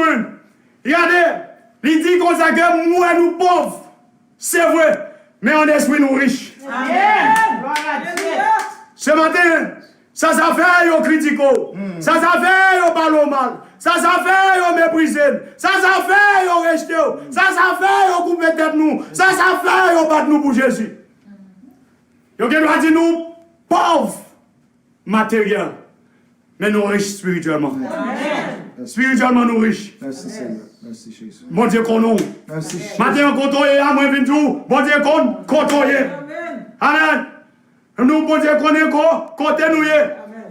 Speaker 1: Regardez, il dit qu'on ça que moi, nous pauvres. C'est vrai, mais en esprit, nous riches.
Speaker 2: Amen. Gloire à Dieu.
Speaker 1: Ce matin, ça fait yo critiquo, ça fait yo parle mal, ça fait yo mépriser, ça fait yo rejeter, ça fait yo couper tête nous, ça fait yo battre nous pour Jésus. Yo qui doit dire nous pauvres matériels, mais nous riches spirituellement. Spirituellement nous riches.
Speaker 3: Merci Seigneur. Merci Jésus.
Speaker 1: Mon Dieu qu'on nous.
Speaker 3: Merci Jésus.
Speaker 1: Matin on côtoyer à moi tout, bon Dieu qu'on côtoyer. Amen. Nous, bon Dieu, connaissons côté nous.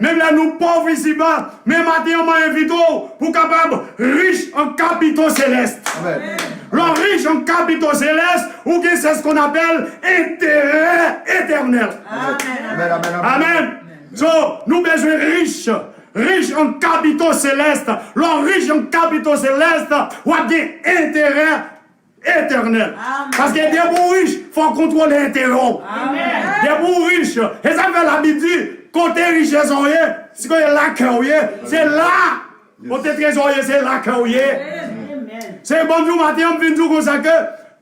Speaker 1: Même là, nous pauvres ici-bas, mais maintenant, on m'a invité pour capable riche en capitaux célestes.
Speaker 3: Amen.
Speaker 1: L'homme riche en capitaux célestes, ou que c'est ce qu'on appelle intérêt éternel.
Speaker 3: Amen. Amen.
Speaker 1: Amen. So, nous besoin riche en capitaux célestes. L'homme riche en capitaux célestes, ou a des intérêts éternel. Amen. Parce que des bons riches, il faut contrôler l'intérêt. Des bons riches, et ça fait la Bible dit, côté richesse, c'est là c'est là. Côté trésorier, c'est là c'est bon Dieu, matin, on vient dire comme ça que,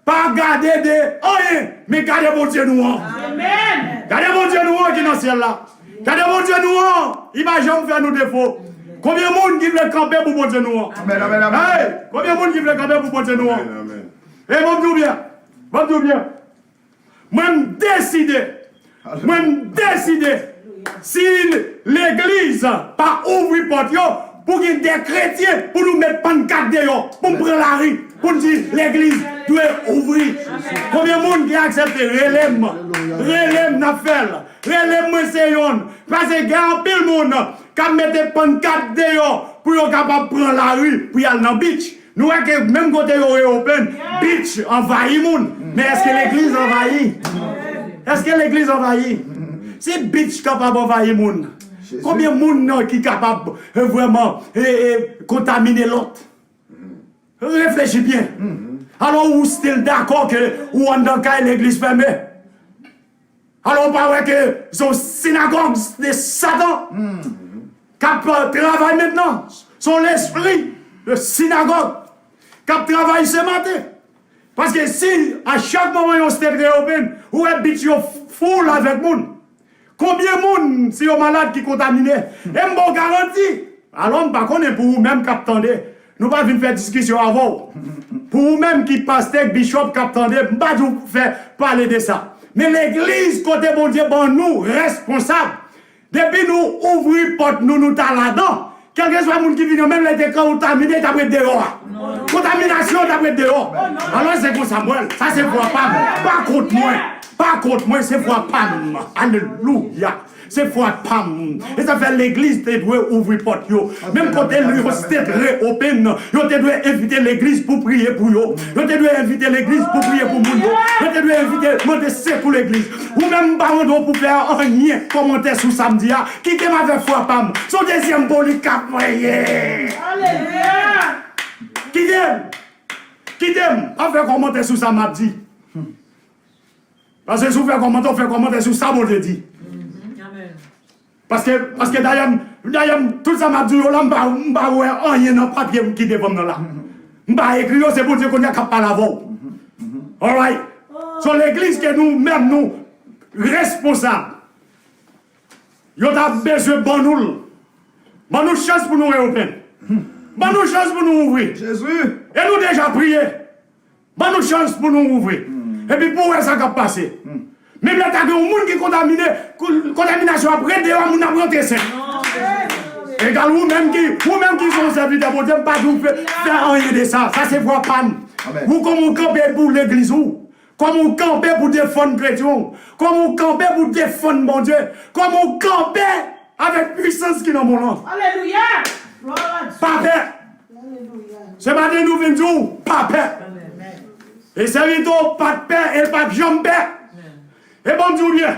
Speaker 1: pas garder de rien, mais garder mon Dieu nous. Amen. Gardez mon Dieu nous qui est dans le ciel là. Gardez mon Dieu nous, il va jamais faire nos défauts. Combien de monde qui veut camper pour mon Dieu nous?
Speaker 3: Amen. Amen. Amen.
Speaker 1: Hey, combien de monde qui veut camper pour mon Dieu nous? Et bon bien, moi décider, si l'église pas ouvrir porte pour qu'il y ait des chrétiens pour nous mettre pancarte dehors, pour nous prendre la rue, pour nous dire l'église doit ouvrir. Combien de monde qui a accepté relève n'a fait, relève moi c'est yon, parce que il y a un pile monde qui a mis pancarte dehors pour être capable de prendre la rue pour y aller dans le beach. Nous voyons que même côté européen, beach envahit le monde. Mais est-ce que l'église envahit? Est-ce que l'église envahit? C'est beach capable d'envahir le monde. Combien de monde qui est capable vraiment contaminer l'autre? Réfléchis bien. Alors, où est-il d'accord que ou en dans l'église fermée? Alors, on parle que son synagogue de Satan qui travaille maintenant, son l'esprit, le synagogue. Qui travaille ce matin. Parce que si à chaque moment on se réopen, ou est bitch full avec moun. Combien de monde si on malade qui contaminé? Et m'bon garantie. Alors par contre pour vous même qui attendez, nous pas venir faire discussion avant. Pour vous même qui pasteur bishop qui attendez, pas vous faire parler de ça. Mais l'église côté bon Dieu bon nous responsables. Depuis nous ouvrir porte nous ta là-dedans. Quel que soit le monde qui vient, même les décrets contaminés, t'as pris dehors. Contamination, t'as pris dehors. Alors c'est comme Samuel, ça c'est pour pas contre moi. Pas contre moi, c'est pour Pam. Alléluia. C'est pour Pam. Et ça fait l'église, tu dois ouvrir porte. Même quand elle est open, tu dois inviter l'église pour prier pour eux. Tu dois inviter l'église pour prier pour nous. Tu dois inviter, monter c'est pour l'église. Ou même pas pour faire un lien commentaire sur samedi. Qui t'aime avec foi Pam. Son deuxième polycap. Alléluia. Qui t'aime? On fait commentaire sur samedi. Parce que si vous faites commentaire, on fait commentaire sur ça, mon Dieu dit. Parce que d'ailleurs, D'ailleurs, tout ça m'a dit, là, je ne vais pas rien dans le papier qui dépend de là. Je ne vais pas écrire, c'est pour dire qu'on n'y a qu'à pas l'avant. All right? Sur l'église que nous-mêmes, nous, responsables, nous avons besoin de nous. Bonne chance pour nous réouvrir. Bonne chance pour nous ouvrir.
Speaker 3: Jésus.
Speaker 1: Et nous déjà prié. Bonne chance pour nous ouvrir. Et puis pour ça va passer. Même là, il y a des gens qui sont contaminés, contamination après, des gens qui ont rentré sain. Et vous-même qui sont serviteurs, vous ne pouvez pas faire rien de ça. Ça, c'est pour panne. Vous, comme vous campez pour l'église, comme vous campez pour défendre les chrétiens, comme vous campez pour défendre mon Dieu, comme vous campez avec puissance qui est dans mon nom.
Speaker 2: Alléluia.
Speaker 1: Pas peur. Ce matin, nous venons dire, pas peur. Et serviteurs, pas de peur et pas de jambe peur. Et bon Dieu bien,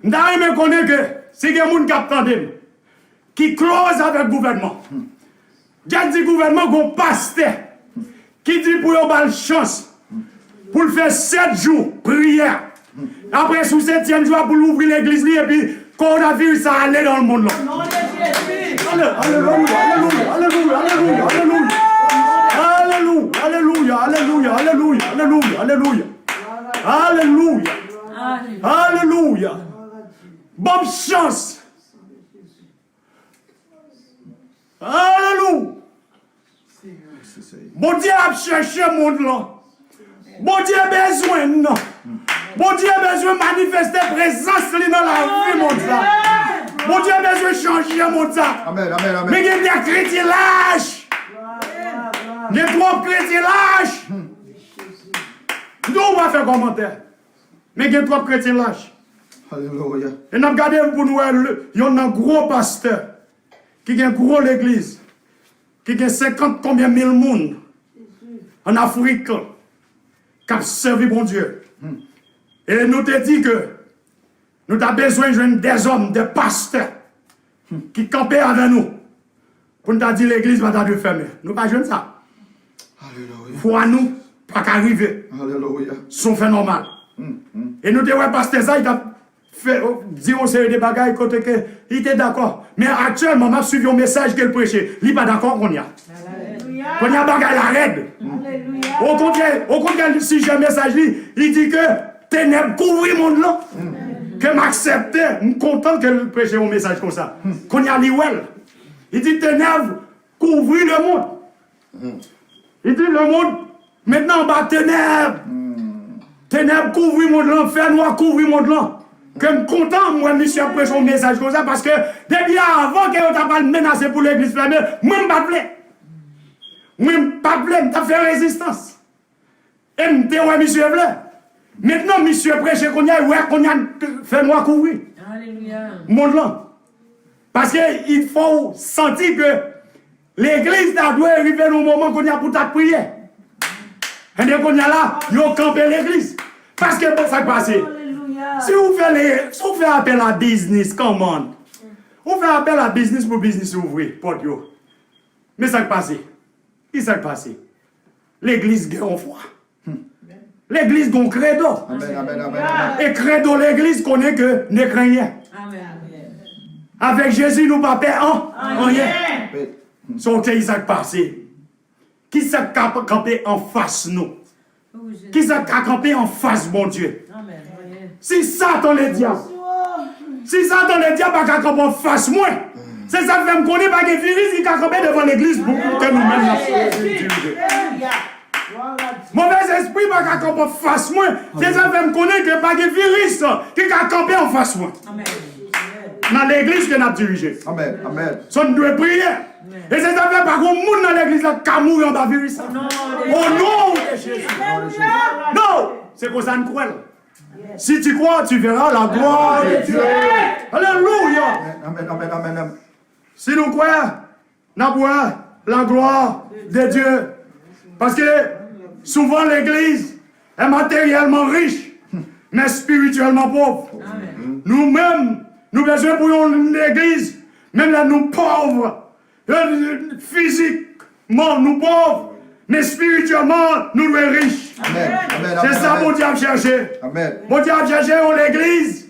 Speaker 1: nous devons connaître que si il y a des gens qui close avec le gouvernement, il y a des gouvernements qui ont pasteur qui dit pour eux une chance pour le faire 7 jours, prière. Après, sous 7e jour, pour l'ouvrir l'église, et puis, coronavirus, ça allait dans le monde. Alléluia, alléluia, alléluia, alléluia, alléluia, alléluia, alléluia, alléluia, alléluia, alléluia, alléluia. Bonne chance. Alléluia. Bon Dieu a cherché le monde là. Bon Dieu a besoin, non. Bon Dieu a besoin de manifester présence dans la vie, mon Dieu. Bon Dieu a besoin de changer, mon Dieu.
Speaker 3: Amen, amen, amen.
Speaker 1: Mais il y a des chrétiens lâches. Il y a trop de chrétiens lâches. Nous, on va faire commentaire. Mais il y a trop de chrétiens lâches.
Speaker 3: Alléluia.
Speaker 1: Et nous regardons pour nous, il y a un gros pasteur qui a une grosse église, qui a 50 combien mille monde en Afrique, qui a servi bon Dieu. Et nous te dit que nous avons besoin de des hommes, des pasteurs, qui campaient avec nous. Pour nous dire l'église va être fermée. Nous ne pas besoin de ça.
Speaker 3: Alléluia.
Speaker 1: Faut à nous, pas qu'arriver.
Speaker 3: Alléluia.
Speaker 1: Son fait normal. Et nous devons pasteur ça, il a fait dire aux séries de bagailles côté que il était d'accord. Mais actuellement, m'a suivi un message qu'elle prêchait. Il n'est pas d'accord qu'on y a. Qu'on y a bagaille la raide. Au contraire, si j'ai un message, il dit que ténèbres couvrir mon nom. Que m'accepter, je suis content qu'elle prêche un message comme ça. Qu'on y a l'ouel. Il dit ténèbres couvrir le monde. Il dit le monde, maintenant, bah ténèbres. Ténèbres couvrir mon nom, fer noir couvrir mon nom. Que je suis content, moi, monsieur, a prêché un message comme ça, parce que depuis avant que vous avez menacé pour l'église fermée, moi, je ne pas plaît. Moi, je ne pas plaît, je fait résistance. Et je me monsieur Vler. Maintenant, monsieur prêche qu'on y a fait noir couvrir.
Speaker 2: Alléluia.
Speaker 1: Mon nom. Parce qu'il faut sentir que l'église doit arriver au moment qu'on y a pour ta prière. Et dès qu'on y a là, il faut camper l'église. Parce que ça passe. Si vous faites appel à business, comment? Vous faites appel à business pour business ouvrir, pour Dieu. Mais ça passe. Qui ça passe? L'église gagne en foi. L'église gagne credo.
Speaker 3: Amen, amen, amen.
Speaker 1: Et credo l'église connaît que ne craint rien. Avec Jésus, nous ne pas perdre rien. Son qui ça passe? Qui ça camper en face nous? Qui ça camper en face mon Dieu? Si Satan le diable, pas camper en face moi, c'est ça que je me connais pas que virus qui camper devant l'église pour que nous-mêmes mauvais esprit pas camper en face moi, c'est ça que je me connais que pas que virus qui camper en face moi. Dans l'église que nous avons dirigé.
Speaker 3: Amen, amen.
Speaker 1: Ça nous doit prier. Et c'est ça fait pas qu'on monde dans l'église qui mourir en bas virus. Au nom de Jésus. Non, c'est pour ça nous croyons. Si tu crois, tu verras la gloire de Dieu. Alléluia.
Speaker 3: Amen, amen, amen, amen.
Speaker 1: Si nous croyons, nous voyons la gloire de Dieu. Parce que souvent l'église est matériellement riche, mais spirituellement pauvre. Nous-mêmes, nous besoin pour une église, même là nous pauvres, physiquement nous pauvres, mais spirituellement nous riches.
Speaker 3: Amen, amen,
Speaker 1: C'est ça
Speaker 3: amen.
Speaker 1: mon Dieu a cherché.
Speaker 3: Amen.
Speaker 1: Mon Dieu a cherché l'église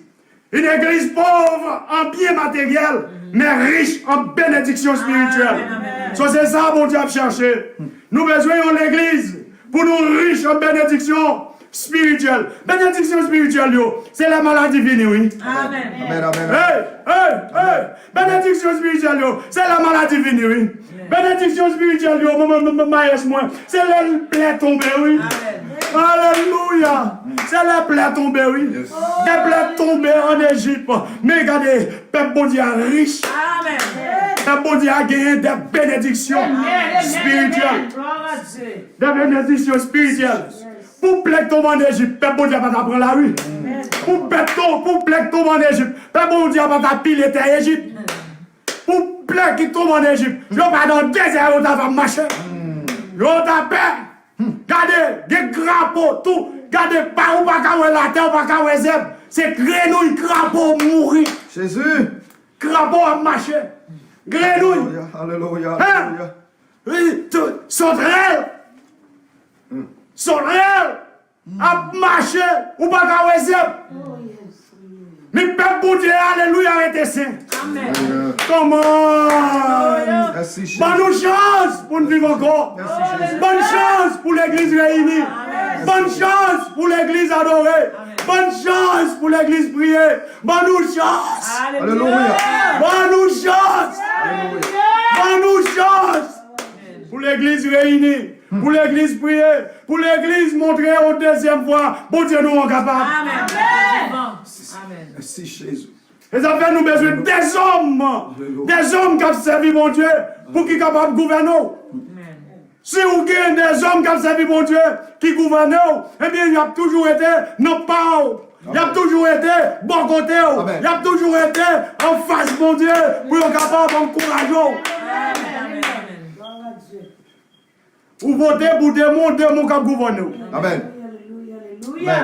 Speaker 1: Une église pauvre en biens matériels, mais riche en bénédictions spirituelles. So, c'est ça, mon Dieu, à chercher. Nous besoin de l'église pour nous riches en bénédictions spirituelles. Bénédictions spirituelles, c'est la maladie finie, oui.
Speaker 2: Amen.
Speaker 3: Amen, amen.
Speaker 1: Hey! Bénédiction spirituelle, c'est la maladie finie, oui. Bénédiction spirituelle, c'est le plaie tombé, oui. Alléluia. C'est le plaie tombé, oui. Les plaies tombées en Égypte. Mais regardez, peuple bon Dieu riche.
Speaker 2: Amen.
Speaker 1: Peuple bon Dieu a gagné des bénédictions spirituelles. Des bénédictions spirituelles. Pour plaie tomber en Égypte, peuple bon Dieu va t'apprendre la rue. Pour plaie tomber en Égypte, peuple bon Dieu va t'appiler terre Égypte. Pour plaie qui tombe en Égypte, je ne vais pas dans le désert, on va marcher. Je vais paix. Regardez, des crapauds, tout. Regardez, pas ou pas qu'à la terre, ou pas qu'à zèbre. C'est grenouille, crapaud mourir.
Speaker 3: Jésus.
Speaker 1: Crapaud à marcher. Grenouille.
Speaker 3: Alléluia.
Speaker 1: Hein? Oui, sauterelle. Sauterelle. À marcher, ou pas qu'à zèbre. Mais peuple pour Dieu, alléluia, arrêtez saint.
Speaker 2: Amen.
Speaker 1: Comment?
Speaker 3: Merci, Jésus.
Speaker 1: Bonne chance pour nous vivre encore. Bonne chance pour l'église réunie. Bonne chance pour l'église adorée. Bonne chance pour l'église priée. Bonne chance.
Speaker 3: Alléluia.
Speaker 1: Bonne chance. Bonne chance. Pour l'église réunie. Pour l'église priée. Pour l'église montrer au deuxième fois. Bon Dieu, nous sommes capables.
Speaker 2: Amen.
Speaker 3: Merci, Jésus.
Speaker 1: Les affaires nous besoin des hommes qui ont servi mon Dieu pour qu'ils soient capables de gouverner. Si vous avez des hommes qui ont servi mon Dieu qui gouvernent, eh bien, il a toujours été non pas. Il a toujours été bon côté. Il a toujours été en face mon Dieu pour être capable d'encourager. Vous votez pour des mondes qui gouvernent.
Speaker 3: Amen.
Speaker 2: Alléluia.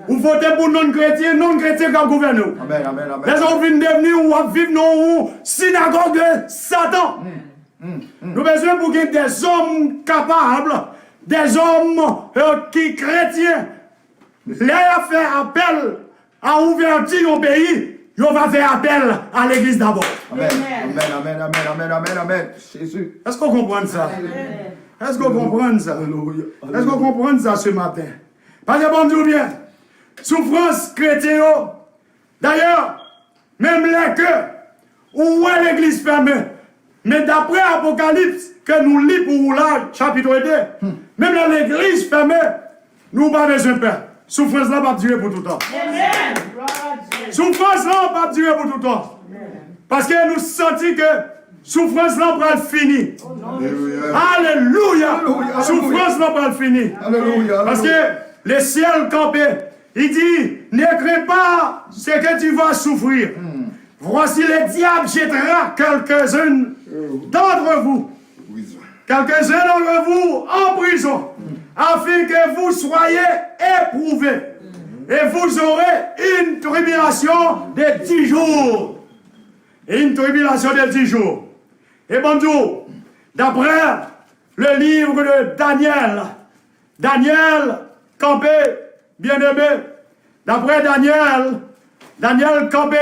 Speaker 1: Vous votez pour non-chrétiens qui gouvernent.
Speaker 3: Amen, amen, amen.
Speaker 1: Les hommes viennent devenir ou vivre dans une synagogue de Satan. Nous avons besoin pour qu'il y ait des hommes capables, des hommes qui chrétiens. Les faire appel à ouvrir au pays, on va faire appel à l'église d'abord.
Speaker 3: Amen, amen, amen, amen, amen, amen, amen. Jésus.
Speaker 1: Est-ce qu'on comprend ça? Est-ce qu'on comprend ça?
Speaker 3: Alléluia.
Speaker 1: Est-ce qu'on comprend ça ce matin? Parce que bon Dieu bien, souffrance chrétienne, d'ailleurs, même les cœurs, où est l'église fermée, mais d'après Apocalypse, que nous lisons pour là, chapitre 2, même dans l'église fermée, nous n'avons pas besoin de peur. Souffrance là va durer pour tout le temps. Souffrance là va durer pour tout le temps. Parce que nous sentons que souffrance là va finir. Alléluia. Souffrance là va finir.
Speaker 3: Alléluia.
Speaker 1: Parce que le ciel campé, il dit, ne crains pas ce que tu vas souffrir. Voici le diable jettera quelques-uns d'entre vous. Quelques-uns d'entre vous en prison, afin que vous soyez éprouvés. Et vous aurez une tribulation de 10 jours. Une tribulation de 10 jours. Et bon Dieu, d'après le livre de Daniel, Daniel campé, bien-aimé, d'après Daniel campé,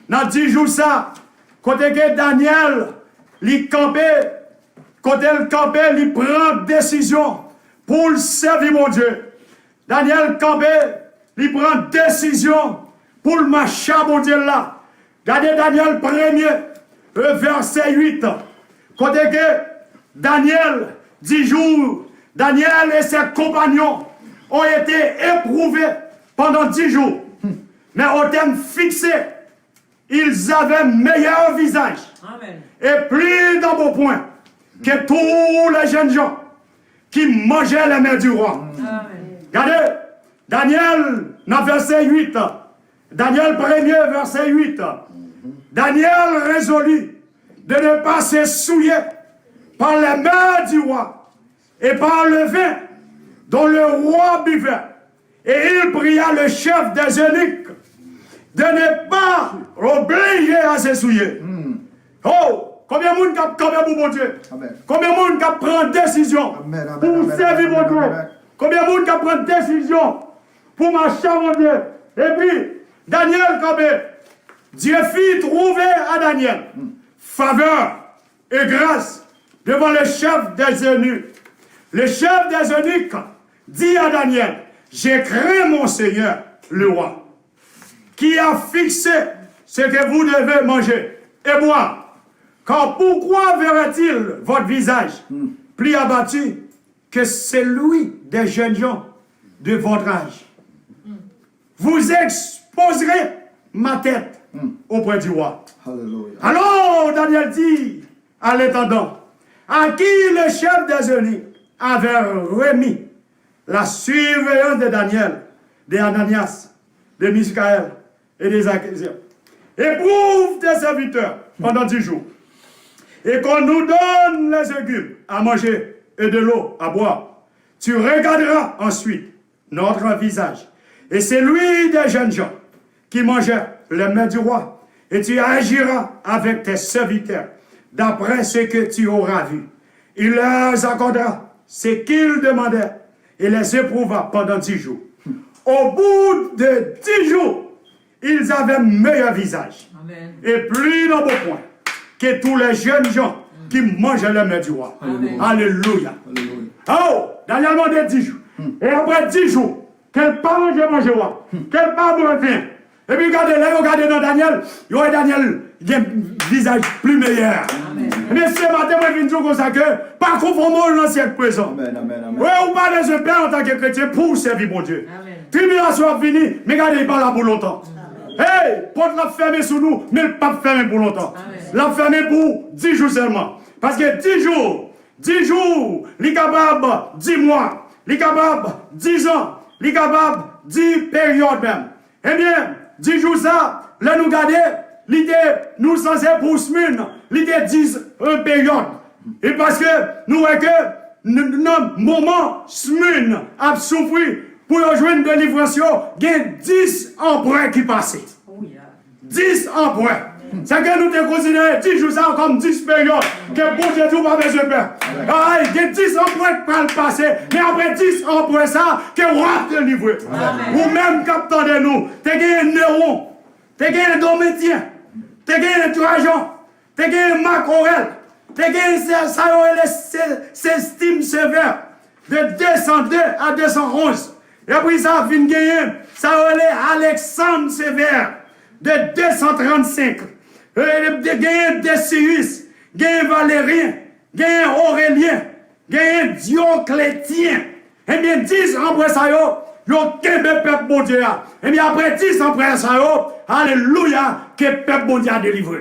Speaker 1: dans 10 jours ça, côté que Daniel, il campé, côté le campé, il prend décision pour le servir mon Dieu. Daniel campé, il prend décision pour le marcher mon Dieu là. Regardez Daniel 1er, verset 8. Côté que Daniel, 10 jours, Daniel et ses compagnons ont été éprouvés pendant 10 jours. Mais au terme fixé, ils avaient meilleur visage.
Speaker 2: Amen.
Speaker 1: Et plus dans vos points que tous les jeunes gens qui mangeaient les mains du roi.
Speaker 2: Amen.
Speaker 1: Regardez, Daniel, dans verset 8. Daniel 1er, verset 8. Daniel résolut de ne pas se souiller par les mains du roi et par le vin dont le roi buvait. Et il pria le chef des eunuques de ne pas obliger à se souiller. Oh, combien de monde qui pour mon Dieu?
Speaker 3: Amen.
Speaker 1: Combien de monde qui prend décision
Speaker 3: Amen, amen,
Speaker 1: pour
Speaker 3: amen,
Speaker 1: servir
Speaker 3: amen,
Speaker 1: mon Dieu?
Speaker 3: amen.
Speaker 1: Combien de monde qui prend décision pour marcher mon Dieu? Et puis, Daniel, comme Dieu fit trouver à Daniel faveur et grâce devant le chef des eunuques. Le chef des eunuques dit à Daniel, j'ai craint mon Seigneur, le roi, qui a fixé ce que vous devez manger et boire. Car pourquoi verrait-il votre visage plus abattu que celui des jeunes gens de votre âge? Vous exposerez ma tête auprès du roi.
Speaker 3: Hallelujah.
Speaker 1: Alors Daniel dit à l'intendant, à qui le chef des eunuques avait remis la surveillance de Daniel, de Ananias, de Michaël et des Zacharie. Éprouve tes serviteurs pendant 10 jours, et qu'on nous donne les légumes à manger et de l'eau à boire. Tu regarderas ensuite notre visage, et c'est lui des jeunes gens qui mangeaient les mains du roi, et tu agiras avec tes serviteurs d'après ce que tu auras vu. Il leur accordera ce qu'ils demandaient et les éprouva pendant 10 jours. Au bout de 10 jours, ils avaient meilleur visage. Amen. Et plus dans beau point que tous les jeunes gens qui mangeaient les mains du roi. Amen. Alléluia. Oh, Daniel demandait 10 jours. Et après 10 jours, quel pas manger le roi, quel pas boire vin. Et puis regardez dans Daniel, il y a Daniel, il a un visage plus meilleur. Amen. Mais ce matin, je viens de dire comme ça que, pas conformément dans le siècle présent. Oui, on parle de ce Père en tant que chrétien pour servir mon Dieu. Amen. Tribulation est finie, mais regardez, il parle là pour longtemps. Amen. Hey, porte l'a fermé sur nous, mais le pas fermé pour longtemps. L'a fermé pour 10 jours seulement. Parce que 10 jours, il est capable 10 mois, il est capable 10 ans, il est capable 10 périodes même. Eh bien, 10 jours ça, là nous garder, l'idée nous censés pour semaine, l'idée 10 période. Et parce que nous voyons que notre moment semaine a souffert pour rejoindre de livraison, il y a 10 emprunts qui passent. 10 emprunts. C'est que nous te considérons 10 jours ça comme 10 périodes que bon Dieu tout pas besoin de faire. Il y a 10 emprunts qui peuvent passer, mais après 10 emprunts ça, que on va te livrer. Ou même captant de nous, tu as un neuron, tu as un dométien, tu as un Trajan, tu as un Marc Aurèle, tu as un estime sévère de 202 à 211. Et puis ça vient gagner, ça Alexandre Sévère de 235. Gagner Décius, gagner Valérien, gagner Aurélien, gagner Dioclétien. Eh bien, 10 après ça, yo kembe peuple bon Dieu. Eh bien, après 10 après ça, alléluia, que peuple bon Dieu a délivré.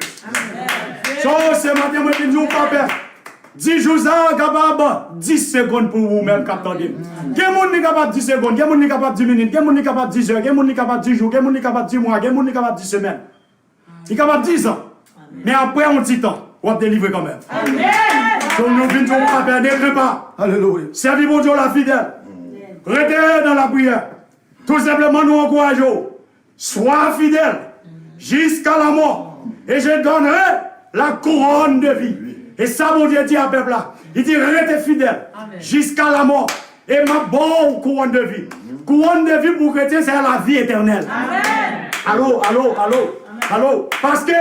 Speaker 1: So, ce matin, moi, je dis, papa, 10 jours, ça, capable 10 secondes pour vous-même, capteur. Quel monde est capable 10 secondes, quel monde est capable 10 minutes, quel monde est capable 10 heures, quel monde est capable 10 jours, quel monde est capable 10 mois, quel monde est capable 10 semaines. Il est capable 10 ans. Mais après, on dit temps, on va délivrer quand même. Amen. Donc, nous venons pas perdre, ne pas. Alléluia. Servis mon Dieu la fidèle. Restez dans la prière. Tout simplement, nous encourageons. Sois fidèle jusqu'à la mort. Et je donnerai la couronne de vie. Et ça, mon Dieu dit à peuple là. Il dit, restez fidèle jusqu'à la mort. Et ma bonne couronne de vie. Couronne de vie pour chrétien, c'est la vie éternelle. Amen. Allô. Allô, parce que,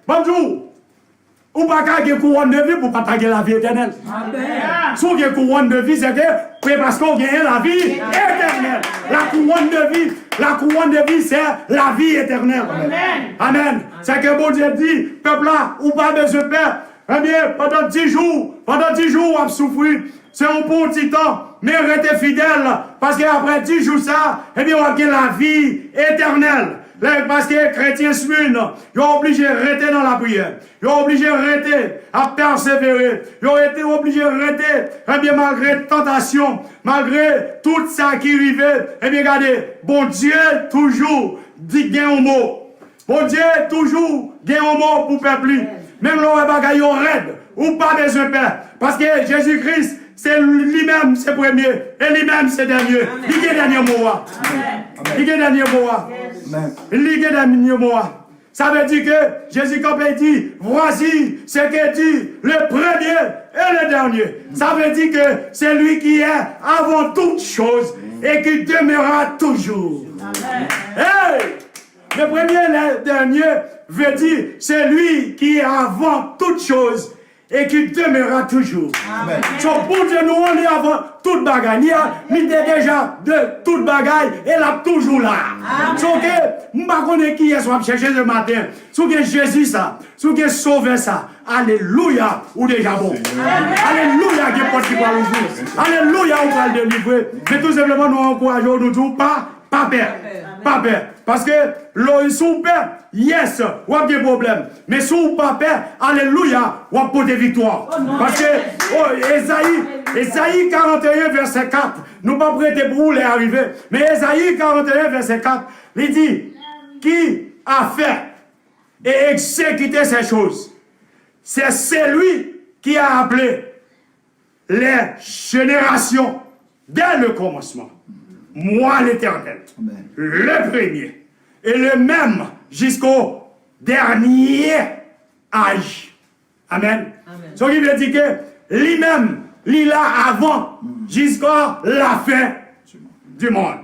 Speaker 1: bonjour, ou pas qu'à couronne de vie pour partager la vie éternelle. Si vous avez couronne de vie, c'est que, parce qu'on gagne la vie éternelle. La couronne de vie, c'est la vie éternelle. Amen. C'est que bon Dieu dit, peuple là, ou pas besoin de peur. Eh bien, pendant 10 jours, on a souffert. C'est un bon petit temps, mais restez fidèle, parce qu'après 10 jours ça, eh bien, on a la vie éternelle. Parce que les chrétiens suivent, ils sont obligés de rester dans la prière. Ils sont obligés de rester à persévérer. Ils ont été obligés de rester, eh bien, malgré tentation, malgré tout ça qui arrivait. Eh bien, regardez, bon Dieu toujours dit gain au mot. Bon Dieu toujours gain au mot pour peuple. Même l'on va gagner au raid, ou pas besoin de peur. Parce que Jésus-Christ, c'est lui-même, c'est premier, et lui-même, c'est dernier. Il est dernier mot. Il est dernier mot. Il est dernier mot. Ça veut dire que Jésus, quand il dit, voici ce que dit le premier et le dernier. Ça veut dire que c'est lui qui est avant toute chose et qui demeurera toujours. Hey! Ne le premier, le dernier veut dire, c'est lui qui est avant toute chose et qui demeurera toujours.
Speaker 3: Amen.
Speaker 1: So, pour Dieu, nous, on est avant toute bagaille. Il est déjà de toute bagaille et là, toujours là. So, que, je ne sais pas qui est soit chercher ce matin. So, que Jésus, ça. So, que sauver ça. Alléluia, ou déjà bon. Alléluia, qui porte qui va le jour. Alléluia, on va le délivrer. Mais tout simplement, nous encourageons, nous disons, pas peur. Pas peur. Parce que l'eau sous peur, yes, on a des problèmes. Mais sous pas peur, alléluia, on a des victoires. Parce que Esaïe 41, verset 4, nous pas prêter pour les arriver. Mais Esaïe 41, verset 4, il dit, qui a fait et exécuté ces choses? C'est celui qui a appelé les générations dès le commencement. Moi, l'Éternel, le premier, et le même jusqu'au dernier âge. Amen. Ce qui veut dire que lui-même, il là avant, jusqu'à la fin du monde.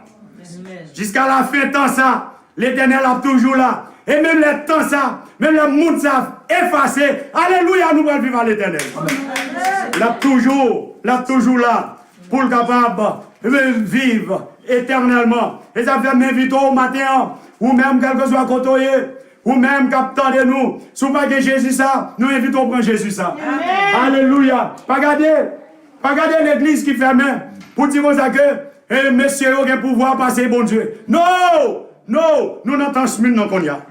Speaker 1: Jusqu'à la fin, tant ça, l'Éternel est toujours là. Et même les temps ça, même le monde ça, effacé. Alléluia, nous allons vivre à l'Éternel. Il est toujours là, pour le capable de vivre éternellement. Et ça fait m'inviter au matin, ou même quel que soit côté, ou même captant de nous. Si vous ne pas Jésus ça, nous invitons à prendre Jésus ça. Amen. Alléluia. Pas garder l'église qui ferme pour dire comme ça que monsieur a un pouvoir passer bon Dieu. Non, nous n'entendons ce monde qu'on y a.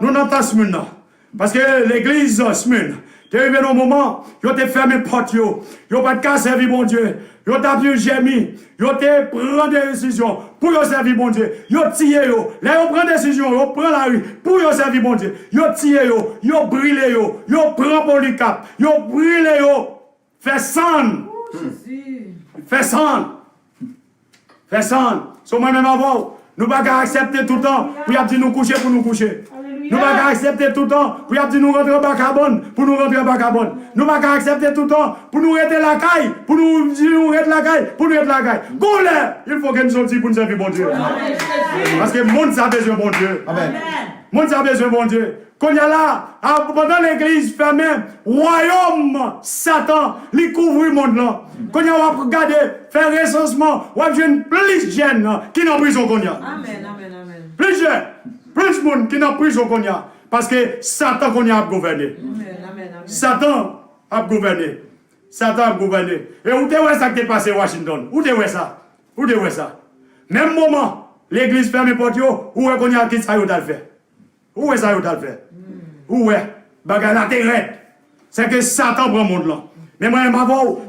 Speaker 1: Nous n'entendons ce monde. Parce que l'église, ce monde, tu es arrivé dans un moment, tu as fermé porte, tu n'as pas de cas servir bon Dieu. Tu as pu gémir, tu as pris des décisions pour servir bon Dieu. Tu as tiré, là tu prend des décisions, tu prends la rue pour servir bon Dieu. Tu as tiré, tu as brûlé, tu prends polycap, tu as brûlé, fais sang. Fais sang. Fais sang. Sur moi-même avant, nous ne pouvons pas accepter tout le temps pour dire nous coucher pour nous coucher. Nous ne pouvons pas accepter tout le temps pour dire nous rentrer en carbone pour nous rentrer en carbone. Nous ne pouvons pas accepter tout le temps pour nous rester la caille, pour nous dire nous rester la caille, pour nous rester la caille. Il faut que nous sortions pour nous servir bon Dieu. Parce que le monde a besoin de bon Dieu. Amen. Le monde a besoin de bon Dieu. Quand il y a là, pendant l'église fermée, royaume, Satan, il couvre le monde là. Quand il y a regardé, faire recensement, on a plus de jeunes qui n'ont prison qu'on y a.
Speaker 2: Amen.
Speaker 1: Plus de jeunes, plus de monde qui n'ont prison qu'on y a. Parce que Satan qu'on y a gouverné. Satan a gouverné. Satan a gouverné. Et où est-ce ça qui est passé à Washington? Où est ça? Où est ça? Même moment, l'église ferme les portes, où est-ce qu'on y a qui ça y a fait? Où est ça y a fait? Où est? Bagay la terre. C'est que Satan prend le monde là. Mais moi,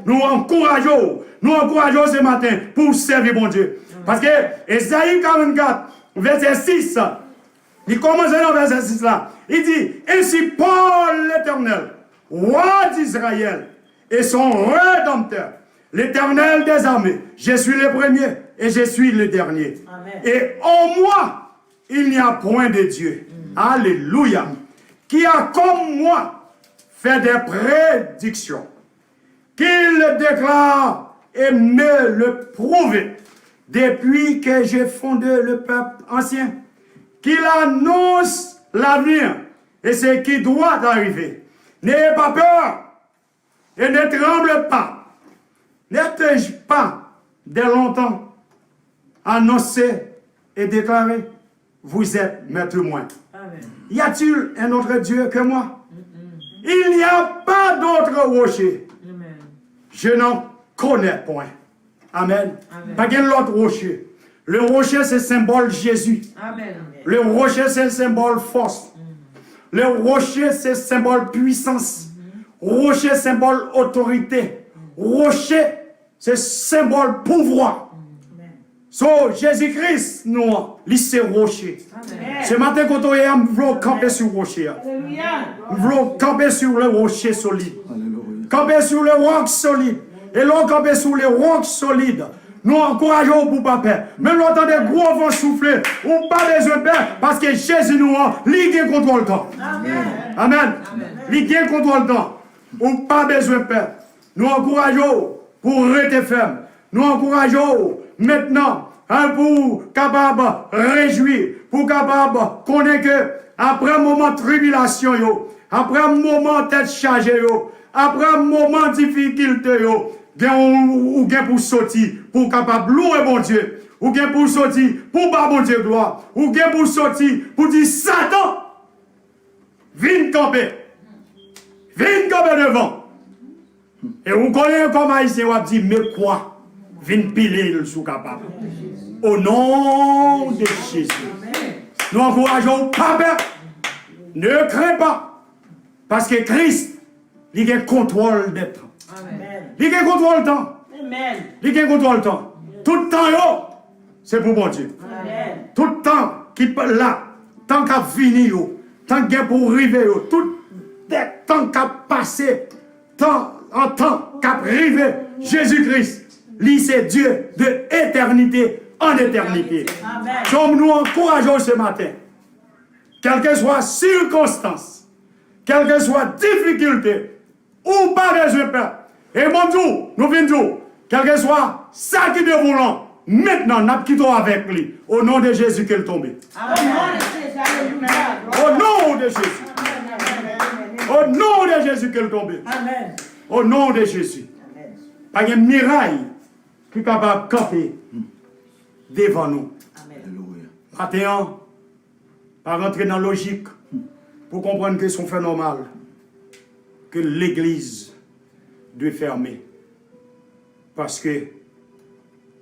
Speaker 1: nous encourageons ce matin pour servir mon Dieu. Parce que Esaïe 44, verset 6, il commence dans verset 6 là. Il dit, ainsi parle l'Éternel, roi d'Israël et son rédempteur, l'Éternel des armées. Je suis le premier et je suis le dernier. Amen. Et en moi, il n'y a point de Dieu. Alléluia. Qui a comme moi fait des prédictions, qu'il le déclare et me le prouve depuis que j'ai fondé le peuple ancien, qu'il annonce l'avenir et ce qui doit arriver. N'ayez pas peur et ne tremble pas. N'ai-je pas dès longtemps annoncé et déclaré, vous êtes mes témoins. Y a-t-il un autre Dieu que moi? Il n'y a pas d'autre rocher. Je n'en connais point. Amen. Pas qu'un autre rocher. Le rocher, c'est le symbole Jésus. Amen. Le rocher, c'est le symbole force. Le rocher, c'est le symbole puissance. Rocher, symbole autorité. Rocher, c'est le symbole pouvoir. So, Jésus-Christ, nous, c'est rocher. Ce matin, quand on est, nous voulons camper sur le rocher. Nous voulons camper sur le rocher solide. Camper sur le roc solide. Et l'on camper sur les rocs solides. Nous encourageons pour pas peur. Même l'on entend des gros vents souffler, ou pas besoin de peur, parce que Jésus nous a, il contrôle le temps. Amen. Il contrôle le temps. Ou pas besoin de peur. Nous encourageons pour rester ferme. Nous encourageons maintenant pour capable réjouir, pour capable connaître que après un moment de tribulation, après un moment de tête chargée, après un moment de difficulté, ou bien pour sortir, pour capable louer bon Dieu, ou bien pour sortir, pour pas bon Dieu gloire, ou bien pour sortir, pour dire Satan, viens camper devant. Et vous connaissez comme haïtien, on dit, mais quoi? Viens piler le sous capable. Au nom de Jésus. Nous encourageons Papa, ne crains pas, parce que Christ, il a contrôle des temps. Il a contrôle le temps. Il a contrôle le temps. Tout le temps, c'est pour bon Dieu. Tout le temps qui est là, tant qu'à finir, tant qu'il pour arriver, tout le temps qu'à passer, temps en temps qu'à arriver, Jésus-Christ, lui c'est Dieu de éternité en éternité. Comme nous encourageons ce matin, quelle que soit circonstance, quelle que soit difficulté, ou pas besoin de peur. Et mon Dieu, nous venons, quel que soit ça qui est voulant, maintenant, nous quittons avec lui, au nom de Jésus qu'il est tombé. Au nom de Jésus. Au nom de Jésus qu'il est tombé. Au nom de Jésus. Pas un miraille qui est capable de camper devant nous. Maintenant, pas rentrer dans la logique pour comprendre que c'est fait normal que l'église doit fermer. Parce que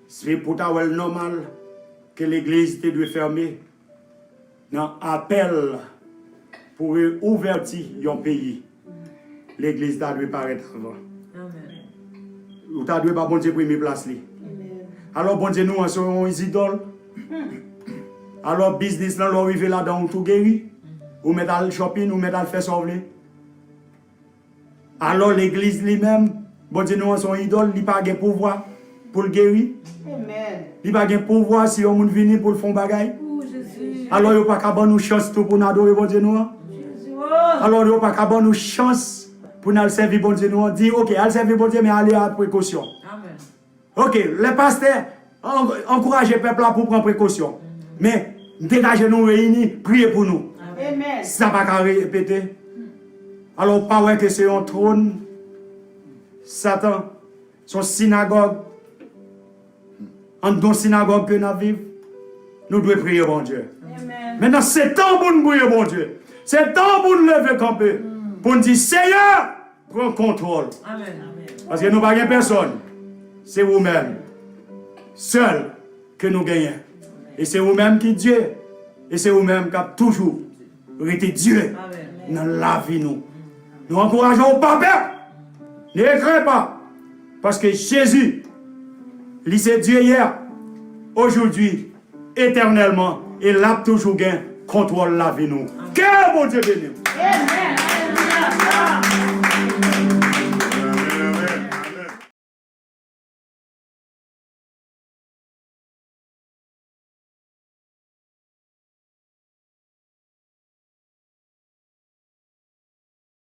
Speaker 1: c'est pour ta normal que l'église doit fermer. Dans appel pour ouvrir un pays, l'église doit paraître avant. Ou ta doit pas bon Dieu première place. Alors bon Dieu nous sommes des idoles. Alors business là, arrive là-dedans, tout guéri. Ou mettre à le shopping, ou mettre à le faire sauver. Alors l'église lui-même, bon Dieu nous sommes idoles, il n'a pas de pouvoir pour le guérir. Il n'a pas de pouvoir si on vient pour le faire bagaille. Alors il n'y a pas de nous chance pour nous adorer bon Dieu nous. Alors il n'y a pas de nous chance pour nous servir bon Dieu nous. Dit ok, allez servir bon Dieu, mais allez à précaution. Ok, les pasteurs encouragent le peuple pour prendre précaution. Mais dégagez nous réunis, priez pour nous. Ça ne va pas répéter. Alors, pas ouais que c'est un trône, Satan, son synagogue, en nos synagogue que nous vivons, nous devons prier bon Dieu. Maintenant, c'est temps pour nous prier bon Dieu. C'est temps pour nous lever camper, pour nous dire, Seigneur, prends contrôle. Parce que nous n'avons pas personne. C'est vous-même, seul, que nous gagnons. Et c'est vous-même qui Dieu. Et c'est vous-même qui avez toujours été Dieu dans la vie nous. Nous encourageons au Papa. Ne crains pas. Parce que Jésus, lui c'est Dieu hier, aujourd'hui, éternellement, et là toujours gain contrôle la vie nous. Que bon Dieu bénisse.